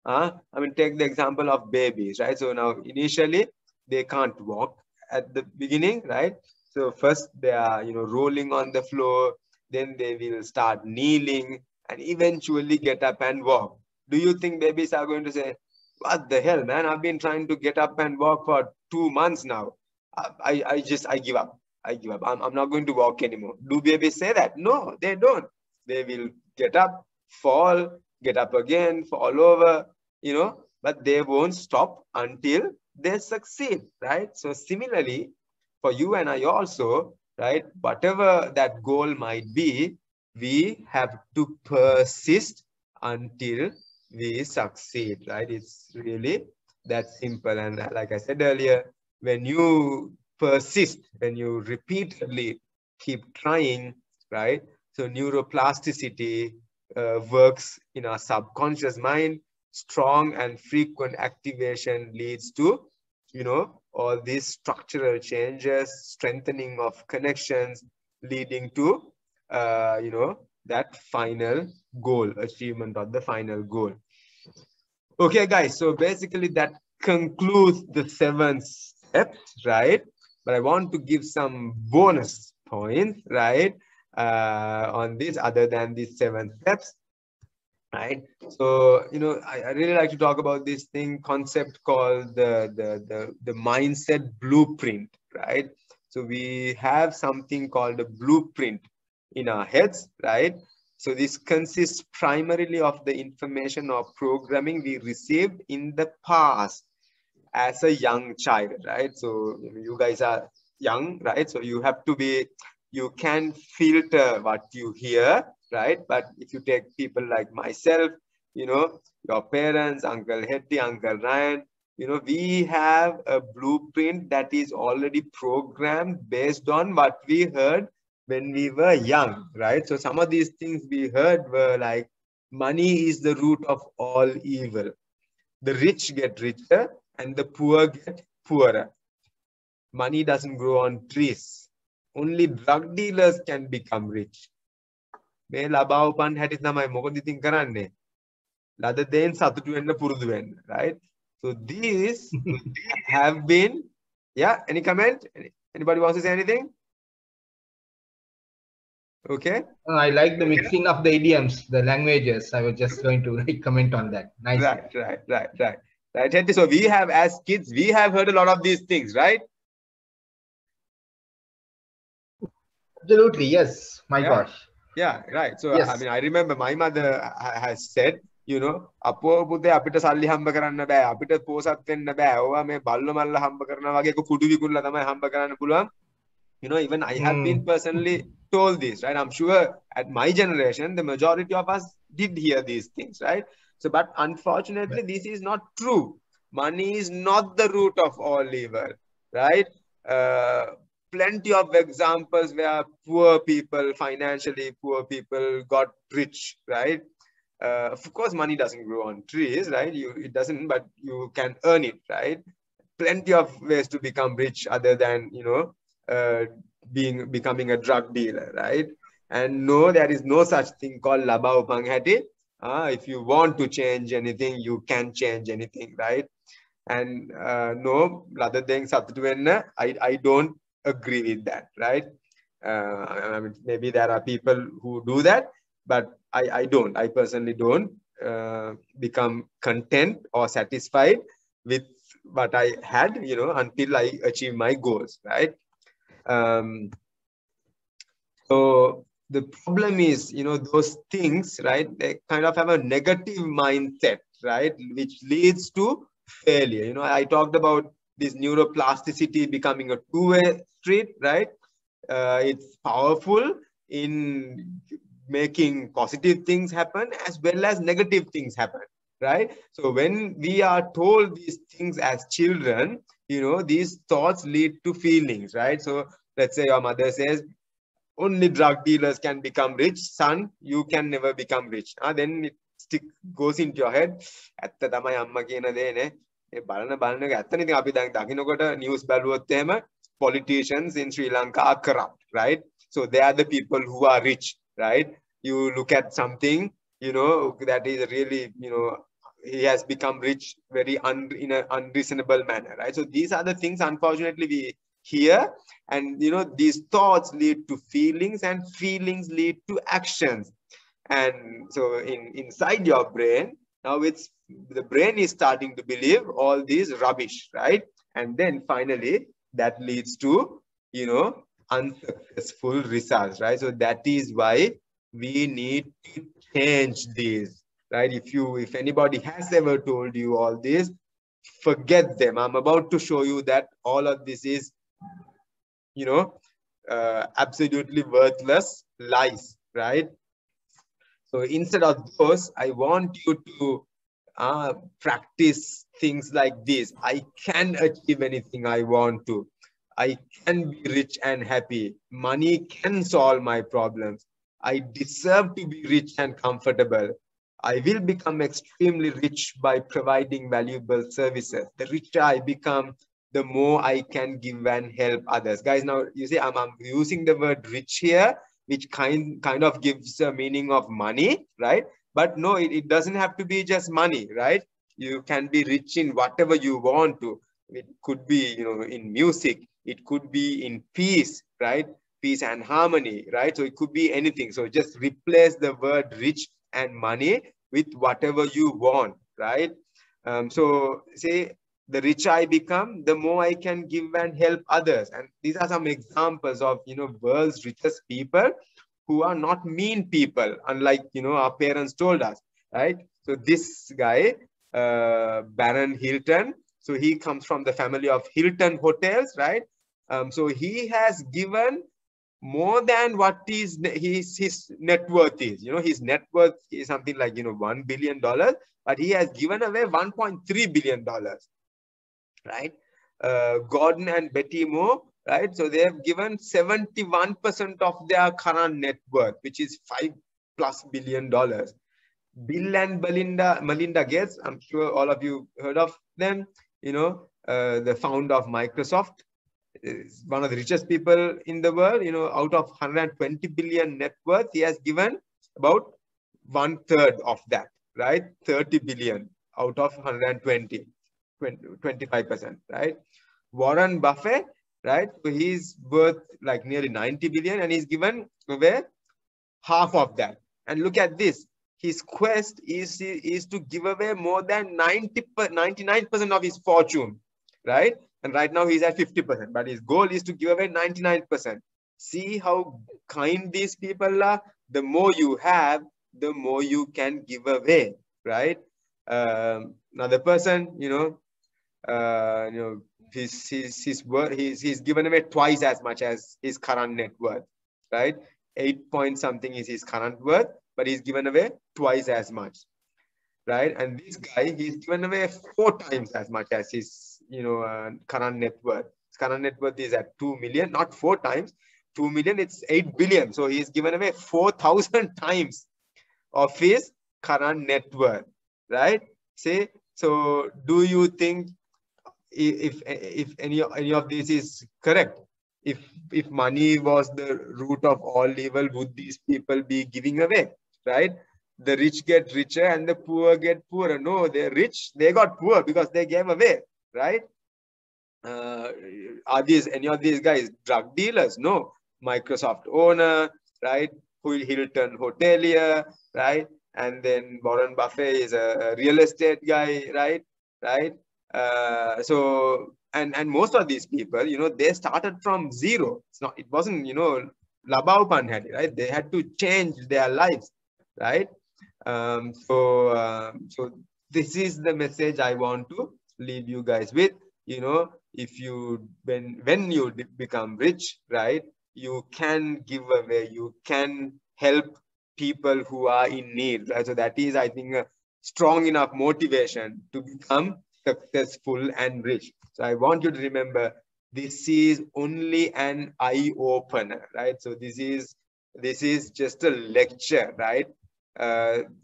I mean, take the example of babies, right? So now initially they can't walk at the beginning, right? So first they are, rolling on the floor, then they will start kneeling and eventually get up and walk. Do you think babies are going to say, what the hell, man? I've been trying to get up and walk for 2 months now. I give up. I give up. I'm not going to walk anymore. Do babies say that? No, they don't. They will get up, fall, get up again, fall over, but they won't stop until they succeed, right? So similarly, for you and I also, right, whatever that goal might be, we have to persist until we succeed, right? It's really that simple. And like I said earlier, when you persist, when you repeatedly keep trying, right? So neuroplasticity works in our subconscious mind. Strong and frequent activation leads to, all these structural changes, strengthening of connections, leading to, that final goal, achievement of the final goal. Okay, guys, so basically that concludes the 7 steps, right? But I want to give some bonus points, right, on this other than these 7 steps, right? So, I really like to talk about this concept called the mindset blueprint, right? So we have something called a blueprint in our heads, right? So this consists primarily of the information or programming we received in the past as a young child, right? So you guys are young, right? So you can filter what you hear, right? But if you take people like myself, your parents, Uncle Hetty, Uncle Ryan, we have a blueprint that is already programmed based on what we heard when we were young, right? So some of these things we heard were like, money is the root of all evil. The rich get richer and the poor get poorer. Money doesn't grow on trees. Only drug dealers can become rich. මේ ලබා උපන් හැටි තමයි මොකද ඉතින් කරන්නේ? ලද දෙයින් සතුටු වෙන්න පුරුදු වෙන්න, right? So these have been, yeah, any comment? Anybody wants to say anything? Okay. I like the mixing of the idioms, the languages. I was just going to comment on that. Nice. Right. So we have, as kids, we have heard a lot of these things, right? Absolutely, yes. My gosh. Yeah, right. So yes. I mean, I remember my mother has said, you know, අපෝ පුතේ අපිට සල්ලි හම්බ කරන්න බෑ, අපිට පෝසත් වෙන්න බෑ. ඔවා මේ බල්ල මල්ල හම්බ කරනවා වගේ කුඩු විකුණලා තමයි හම්බ කරන්න පුළුවන්. You know, even I have been personally told this, right? I'm sure at my generation, the majority of us did hear these things, right? So, but unfortunately, this is not true. Money is not the root of all evil, right? Plenty of examples where poor people, financially poor people, got rich, right? Of course, money doesn't grow on trees, right? It doesn't, but you can earn it, right? Plenty of ways to become rich other than, you know, becoming a drug dealer, right? And no, there is no such thing called laba upang hati. If you want to change anything, you can change anything, right? And no, rather than satutu wenna, I don't agree with that, right? I mean, maybe there are people who do that, but I don't. I personally don't become content or satisfied with what I had, you know, until I achieve my goals, right? So the problem is, you know, those things, right, they kind of have a negative mindset, right, which leads to failure. You know, I talked about this neuroplasticity becoming a two-way street, right? It's powerful in making positive things happen as well as negative things happen, right? So when we are told these things as children, you know, these thoughts lead to feelings, right? So let's say your mother says, only drug dealers can become rich, son, you can never become rich. Then it goes into your head. ඇත්ත තමයි අම්මා කියන දේ නේ. ඒ බලන එක ඇත්තනේ. ඉතින් අපි දැන් දකින්නකොට නිවුස් බැලුවොත් එහෙම politicians in Sri Lanka are corrupt, right? So they are the people who are rich, right? You look at something, you know, that is really, you know, he has become rich very in an unreasonable manner, right? So these are the things, unfortunately, we hear, and you know, these thoughts lead to feelings, and feelings lead to actions. And so inside your brain, now the brain is starting to believe all these rubbish, right? And then finally that leads to, you know, unsuccessful results, right? So that is why we need to change these, right? If anybody has ever told you all this, forget them. I'm about to show you that all of this is, you know, absolutely worthless lies, right? So instead of those, I want you to practice things like this. I can achieve anything I want to. I can be rich and happy. Money can solve my problems. I deserve to be rich and comfortable. I will become extremely rich by providing valuable services. The richer I become, the more I can give and help others. Guys, now you see I'm using the word rich here, which kind of gives a meaning of money, right? But no, it doesn't have to be just money, right? You can be rich in whatever you want to. It could be, you know, in music. It could be in peace, right? Peace and harmony, right? So it could be anything. So just replace the word rich and money with whatever you want, right? So say, the richer I become, the more I can give and help others. And these are some examples of, you know, world's richest people who are not mean people, unlike, you know, our parents told us, right? So this guy, Baron Hilton, so he comes from the family of Hilton Hotels, right? So he has given more than what is his net worth is. You know, his net worth is something like, you know, $1 billion, but he has given away $1.3 billion, right? Gordon and Betty Moore, right? So they have given 71% of their current net worth, which is $5+ billion. Bill and Melinda Gates, I'm sure all of you heard of them, the founder of Microsoft, is one of the richest people in the world. Out of 120 billion net worth, he has given about 1/3 of that, right? 30 billion out of 120, 25%, right? Warren Buffett, right? So he's worth like nearly 90 billion and he's given away half of that. And look at this. His quest is to give away more than 99% of his fortune, right? And right now he's at 50%, but his goal is to give away 99%. See how kind these people are? The more you have, the more you can give away, right? Another person, he's given away twice as much as his current net worth, right? 8 point something is his current worth, but he's given away twice as much, right? And this guy, he's given away 4 times as much as his, current net worth. His current net worth is at 2 million, not 4 times. 2 million, it's 8 billion. So he's given away 4,000 times of his current net worth, right? See, so do you think if any of this is correct? If money was the root of all evil, would these people be giving away, right? The rich get richer and the poor get poorer. No, they're rich, they got poor because they gave away, right? Are any of these guys drug dealers? No. Microsoft owner, right? Hilton hotelier, right? And then Warren Buffett is a real estate guy, right? And most of these people, they started from zero. It wasn't, Labao Panhadi, right? They had to change their lives, right? So this is the message I want to leave you guys with. If you when you become rich, right, you can give away, you can help people who are in need, right? So that is, I think, a strong enough motivation to become successful and rich. So I want you to remember, this is only an eye opener, right? So this is just a lecture, right?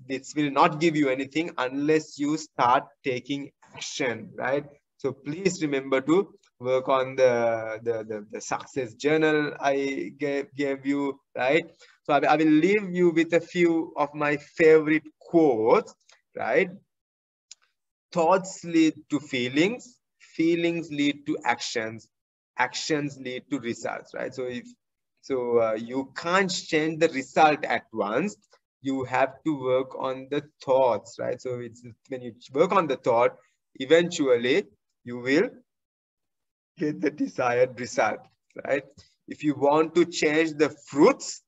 This will not give you anything unless you start taking action, right? So please remember to work on the success journal I gave you, right? So I will leave you with a few of my favorite quotes, right? Thoughts lead to feelings, feelings lead to actions, actions lead to results, right? So you can't change the result at once. You have to work on the thoughts, right? So it's when you work on the thought, eventually you will get the desired result, right? If you want to change the fruits,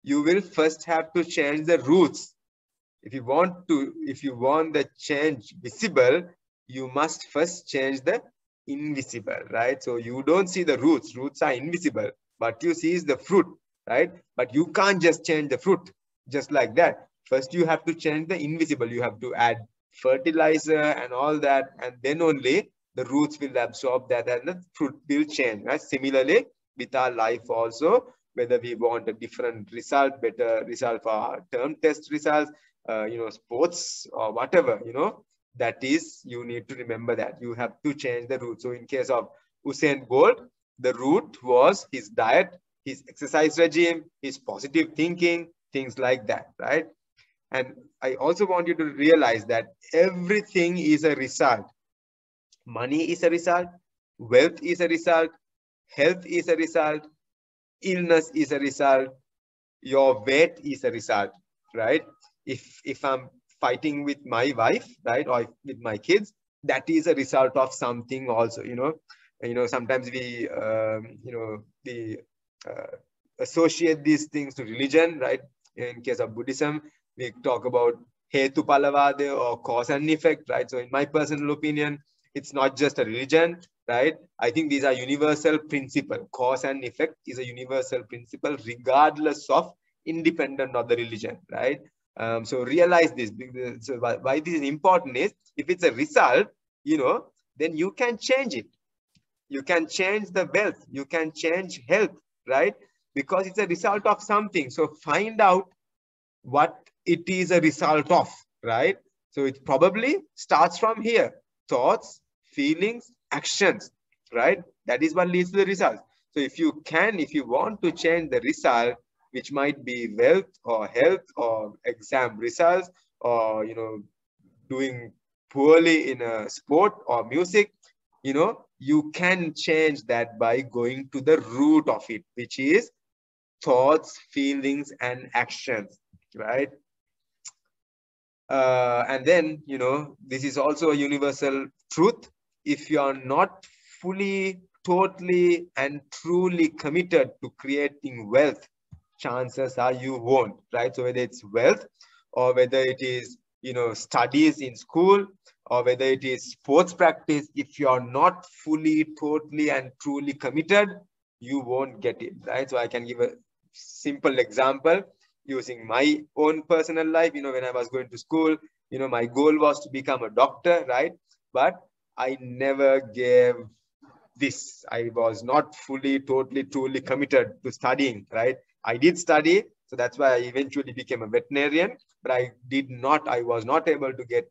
you will first have to change the roots. If you want the change visible, you must first change the invisible, right? So you don't see the roots. Roots are invisible, but you see is the fruit, right? But you can't just change the fruit just like that. First, you have to change the invisible. You have to add fertilizer and all that, and then only the roots will absorb that and the fruit will change, right? Similarly, with our life also, whether we want a different result, better result for our term test results, sports or whatever, that is, you need to remember that you have to change the route. So in case of Usain Bolt, the route was his diet, his exercise regime, his positive thinking, things like that, right? And I also want you to realize that everything is a result. Money is a result, wealth is a result, health is a result, illness is a result, your weight is a result, right? If I'm fighting with my wife, right, or with my kids, that is a result of something also. Sometimes we associate these things to religion, right? In case of Buddhism, we talk about hetu palavade or cause and effect, right? So in my personal opinion, it's not just a religion, right? I think these are universal principle. Cause and effect is a universal principle regardless of, independent of the religion, right? So realize this. So why this is important is, if it's a result, then you can change it. You can change the wealth. You can change health, right? Because it's a result of something. So find out what it is a result of, right? So it probably starts from here. Thoughts, feelings, actions, right? That is what leads to the result. So if you want to change the result, which might be wealth or health or exam results, or doing poorly in a sport or music, you can change that by going to the root of it, which is thoughts, feelings, and actions, right? And then, this is also a universal truth. If you are not fully, totally, and truly committed to creating wealth, chances are you won't, right? So whether it's wealth, or whether it is, studies in school, or whether it is sports practice, if you are not fully, totally, and truly committed, you won't get it, right? So I can give a simple example using my own personal life. When I was going to school, my goal was to become a doctor, right? But I never gave this. I was not fully, totally, truly committed to studying, right? I did study, so that's why I eventually became a veterinarian, but I was not able to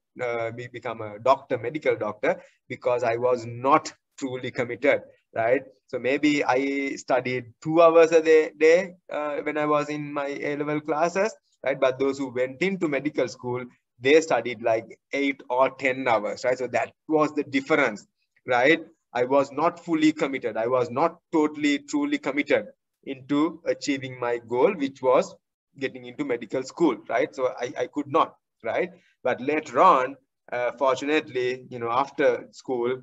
become a doctor, medical doctor, because I was not truly committed, right? So maybe I studied 2 hours a day when I was in my A-level classes, right? But those who went into medical school, they studied like 8 or 10 hours, right? So that was the difference, right? I was not fully committed. I was not totally, truly committed into achieving my goal, which was getting into medical school, right? So I could not, right? But later on, fortunately, after school,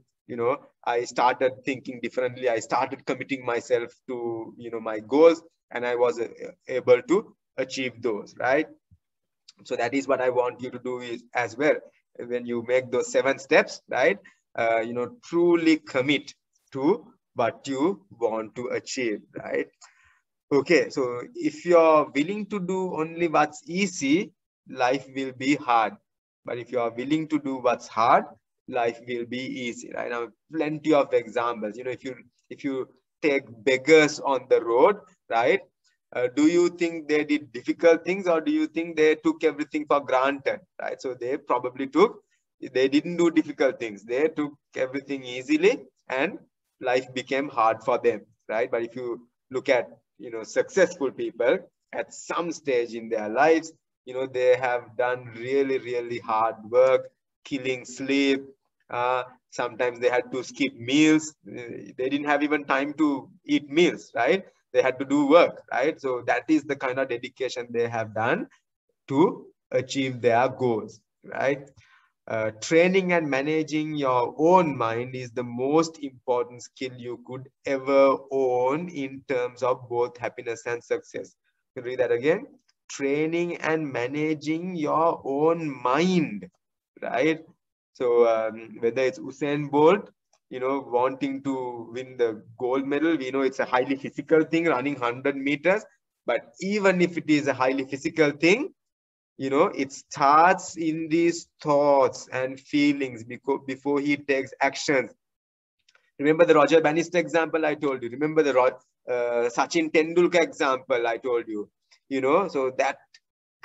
I started thinking differently. I started committing myself to, my goals, and I was able to achieve those, right? So that is what I want you to do is as well. When you make those 7 steps, right? Truly commit to what you want to achieve, right? Okay, so if you're willing to do only what's easy, life will be hard. But if you are willing to do what's hard, life will be easy, right? Now, plenty of examples. If you take beggars on the road, right? Do you think they did difficult things, or do you think they took everything for granted, right? So they didn't do difficult things. They took everything easily, and life became hard for them, right? But if you look at, successful people at some stage in their lives, they have done really, really hard work, killing sleep. Sometimes they had to skip meals. They didn't have even time to eat meals, right? They had to do work, right? So that is the kind of dedication they have done to achieve their goals, right? Training and managing your own mind is the most important skill you could ever own in terms of both happiness and success. Can you read that again? Training and managing your own mind, right? So whether it's Usain Bolt, wanting to win the gold medal, we know it's a highly physical thing, running 100 meters. But even if it is a highly physical thing, it starts in these thoughts and feelings before he takes actions. Remember the Roger Bannister example I told you. Remember the Sachin Tendulkar example I told you. So that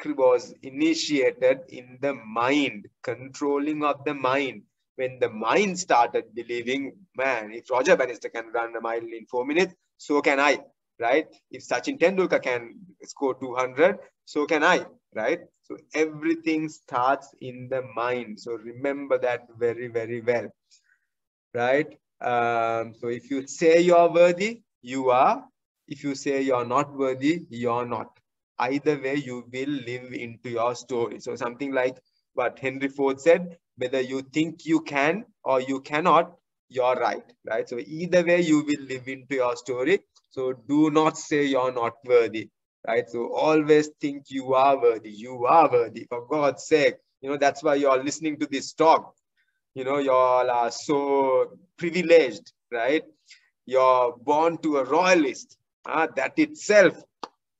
was initiated in the mind, controlling of the mind. When the mind started believing, man, if Roger Bannister can run a mile in 4 minutes, so can I, right? If Sachin Tendulkar can score 200, so can I, right? So everything starts in the mind. So remember that very, very well, right? So if you say you're worthy, you are. If you say you're not worthy, you're not. Either way, you will live into your story. So something like what Henry Ford said, whether you think you can or you cannot, you're right? So either way, you will live into your story. So do not say you're not worthy, right? So always think you are worthy. You are worthy, for God's sake. That's why you're listening to this talk. You all are so privileged, right? You're born to a royalist. That itself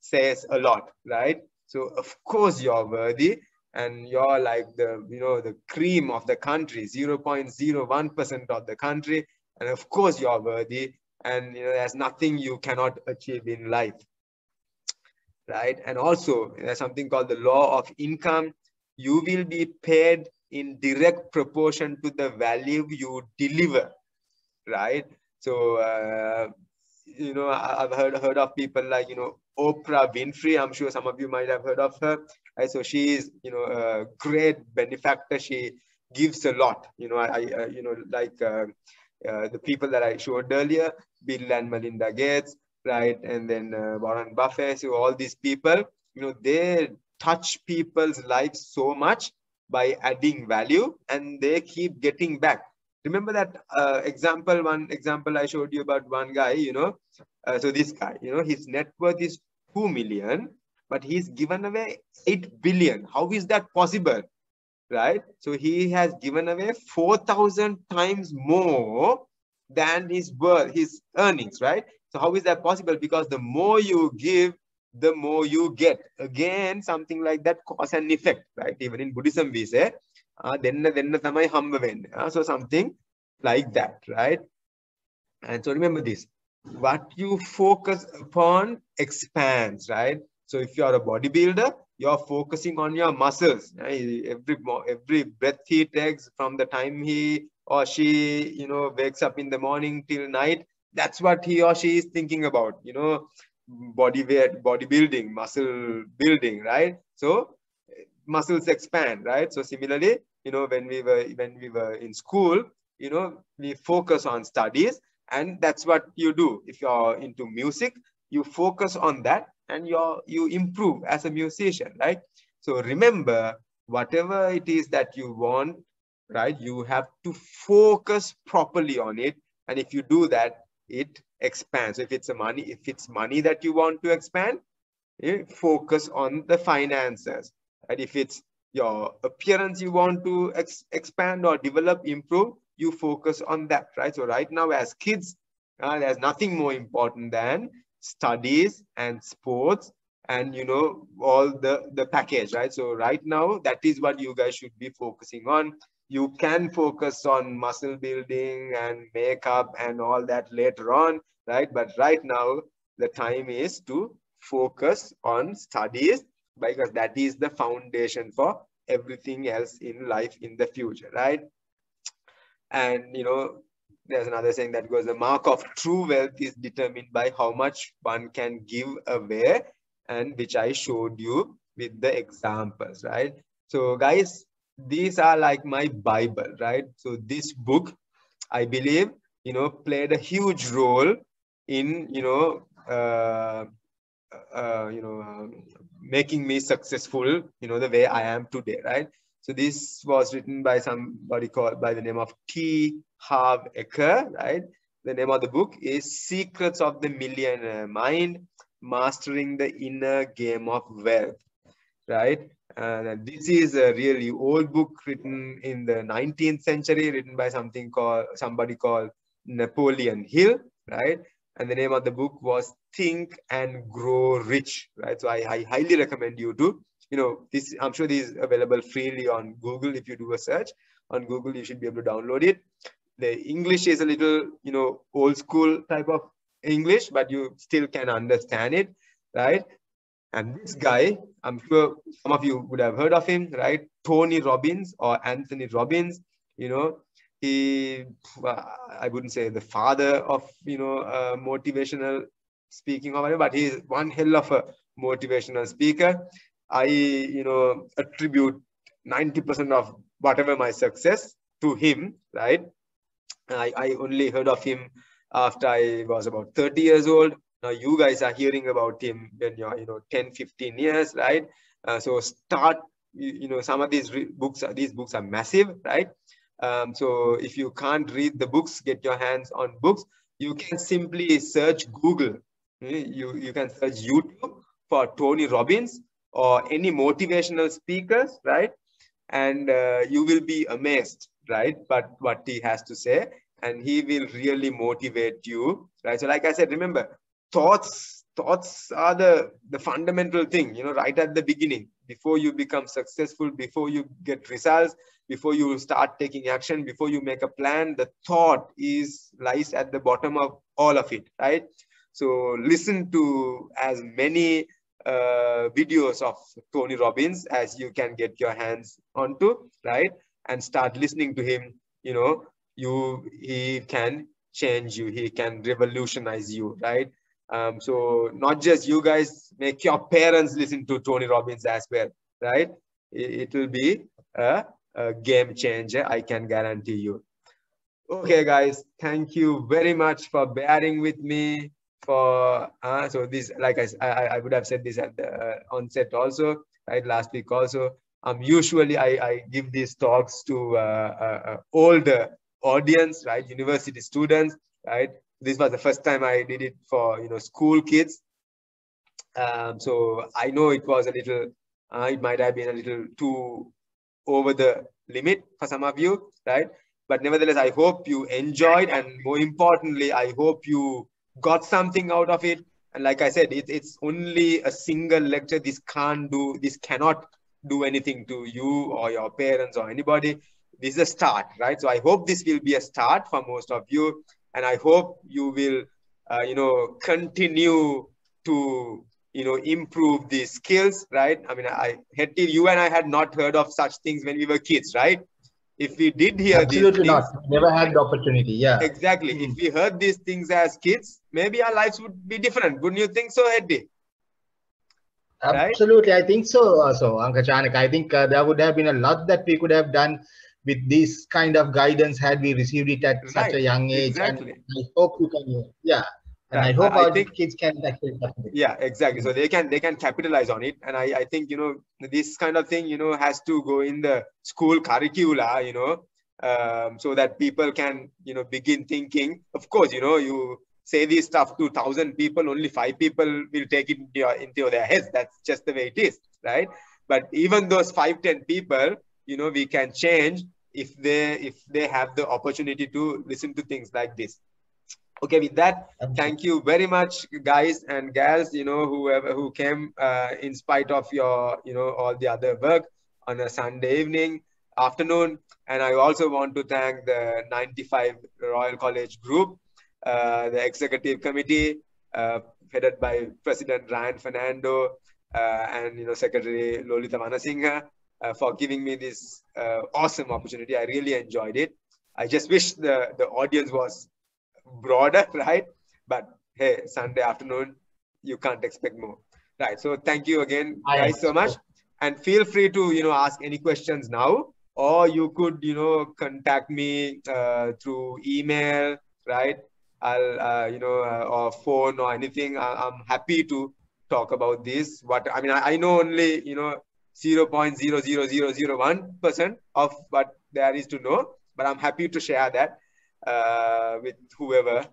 says a lot, right? So of course you're worthy, and you're like the cream of the country, 0.01% of the country. And of course, you're worthy. And there's nothing you cannot achieve in life, right? And also, there's something called the law of income. You will be paid in direct proportion to the value you deliver, right? So, I've heard of people like, Oprah Winfrey. I'm sure some of you might have heard of her, right? So she is, a great benefactor. She gives a lot, the people that I showed earlier, Bill and Melinda Gates, right? And then Warren Buffett. So all these people, they touch people's lives so much by adding value, and they keep getting back. Remember that one example I showed you about one guy, so this guy, his net worth is 2 million, but he's given away 8 billion. How is that possible? Right? So he has given away 4,000 times more than his earnings, right? So how is that possible? Because the more you give, the more you get. Again, something like that, cause and effect, right? Even in Buddhism, we say, denna tamai hamba wenne. So something like that, right? And so remember this, what you focus upon expands, right? So if you are a bodybuilder, you're focusing on your muscles, right? Every breath he takes from the time he or she, wakes up in the morning till night, that's what he or she is thinking about, body weight, bodybuilding, muscle building, right? So muscles expand, right? So similarly, when we were in school, we focus on studies, and that's what you do. If you're into music, you focus on that, and you improve as a musician, right? So remember, whatever it is that you want, right, you have to focus properly on it. And if you do that, it expands. So if it's money that you want to expand, focus on the finances. And if it's your appearance you want to expand or develop, improve, you focus on that, right? So right now, as kids, there's nothing more important than studies and sports and, all the package, right? So right now, that is what you guys should be focusing on. You can focus on muscle building and makeup and all that later on, right? But right now, the time is to focus on studies, because that is the foundation for everything else in life in the future, right? And there's another saying that goes, the mark of true wealth is determined by how much one can give away, and which I showed you with the examples, right? So guys, these are like my Bible, right? So this book, I believe, played a huge role in, making me successful, the way I am today, right? So this was written by somebody called by the name of T. Harv Eker, right? The name of the book is Secrets of the Millionaire Mind, Mastering the Inner Game of Wealth, right? And this is a really old book written in the 19th century, written by somebody called Napoleon Hill, right? And the name of the book was Think and Grow Rich, right? So I highly recommend you to, this, I'm sure this is available freely on Google. If you do a search on Google, you should be able to download it. The English is a little, old school type of English, but you still can understand it, right? And this guy, I'm sure some of you would have heard of him, right? Tony Robbins or Anthony Robbins, he, I wouldn't say the father of, motivational speaking or whatever, but he's one hell of a motivational speaker. I, attribute 90% of whatever my success to him, right? I only heard of him after I was about 30 years old. Now you guys are hearing about him when you're, 10, 15 years, right? So start, some of these books are massive, right? So if you can't read the books, get your hands on books. You can simply search Google. You can search YouTube for Tony Robbins or any motivational speakers, right? And you will be amazed, right? But what he has to say, and he will really motivate you, right? So like I said, remember, thoughts are the fundamental thing, right at the beginning, before you become successful, before you get results, before you start taking action, before you make a plan. The thought lies at the bottom of all of it, right? So listen to as many videos of Tony Robbins as you can get your hands onto, right? And start listening to him. He can change you, he can revolutionize you, right? So not just you guys, make your parents listen to Tony Robbins as well, right? It will be a game changer, I can guarantee you. Okay, guys, thank you very much for bearing with me. So this, like I would have said this at the onset also, right? Last week also. Usually I give these talks to older audience, right? University students, right? This was the first time I did it for school kids. So I know it was a little, it might have been a little too over the limit for some of you, right? But nevertheless, I hope you enjoyed, and more importantly, I hope you got something out of it. And like I said, it's only a single lecture. This cannot do anything to you or your parents or anybody. This is a start, right? So I hope this will be a start for most of you, and I hope you will, continue to improve these skills, right? I mean, Hetty, you and I had not heard of such things when we were kids, right? If we did hear Absolutely these things, not. Never had the opportunity. Yeah. exactly. If we heard these things as kids, maybe our lives would be different. Wouldn't you think so, Hetty? Absolutely, right? I think so. So, Uncle Chanaka, I think there would have been a lot that we could have done with this kind of guidance had we received it at such a young age. Exactly. And I hope you can, and I hope our kids can actually. Yeah, exactly. So they can capitalize on it, and I think this kind of thing has to go in the school curricula, so that people can begin thinking. Of course, you say this stuff to 1,000 people, only 5 people will take it into their heads. That's just the way it is, right? But even those 5-10 people, we can change if they have the opportunity to listen to things like this. Okay, with that, thank you very much, guys and gals, whoever who came in spite of your, all the other work on a Sunday evening, afternoon. And I also want to thank the 95 Royal College group, the executive committee, headed by President Ryan Fernando, and, Secretary Lolita Vanasinghe, for giving me this awesome opportunity. I really enjoyed it. I just wish the audience was broader, right? But hey, Sunday afternoon, you can't expect more, right? So thank you again, guys, so much. And feel free to ask any questions now, or you could contact me through email, right? Or phone or anything. I'm happy to talk about this. I know only 0.00001% of what there is to know, but I'm happy to share that with whoever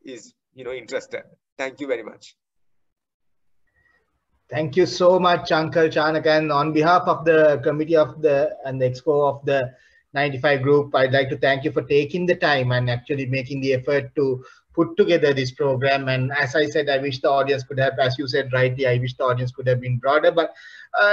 is interested. Thank you very much. Thank you so much, Uncle Chanaka. And on behalf of the committee and the expo of the 95 group, I'd like to thank you for taking the time and actually making the effort to put together this program. And as I said, I wish the audience could have, as you said rightly, I wish the audience could have been broader, but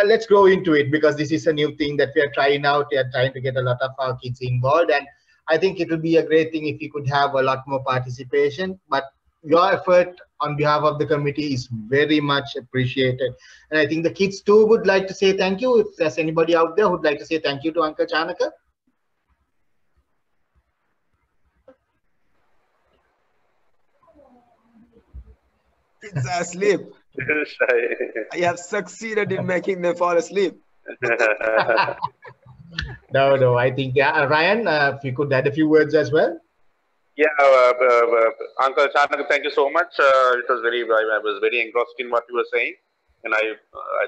let's go into it, because this is a new thing that we are trying out. We are trying to get a lot of our kids involved, and I think it will be a great thing if we could have a lot more participation. But your effort on behalf of the committee is very much appreciated. And I think the kids too would like to say thank you. If there's anybody out there who'd like to say thank you to Uncle Chanaka. Kids are asleep. I have succeeded in making them fall asleep. No, I think, Ryan, if you could add a few words as well. Yeah, Uncle Chanaka, thank you so much. It was I was very engrossed in what you were saying, and I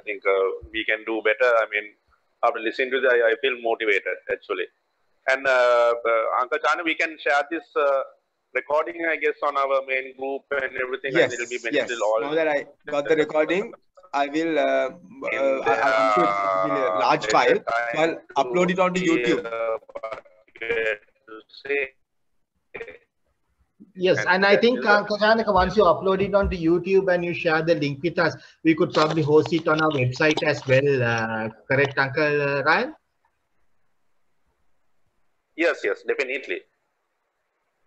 think we can do better. I mean, after listening to that, I feel motivated actually. And Uncle Chanaka, we can share this recording, I guess, on our main group and everything. Yes, and it'll be yes. Now that I got the recording, I will. I'm sure it will be a large file. So I'll upload it onto YouTube. Yes, and I think Chanaka, once you upload it onto YouTube and you share the link with us, we could probably host it on our website as well. Correct, Uncle Ryan? Yes, definitely.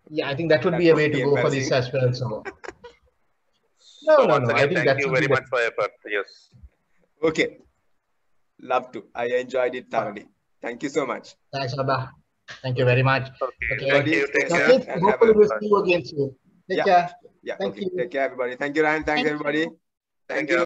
Yeah, I think that would That be a won't way to be go for this embarrassing. as well. So So no. once I again, think thank that you would very be much for your effort. Yes. Okay. Love to. I enjoyed it thoroughly. Thank you so much. Thanks, Abba. Thank you very much. Okay. Okay. Thank you. Stay Take That's care. safe it. and have Hopefully a we'll see you again soon. Take care. yeah. Thank Okay. you. Take care, everybody. Thank you, Ryan. Thanks, Thank you. everybody. Thank Thank you. you.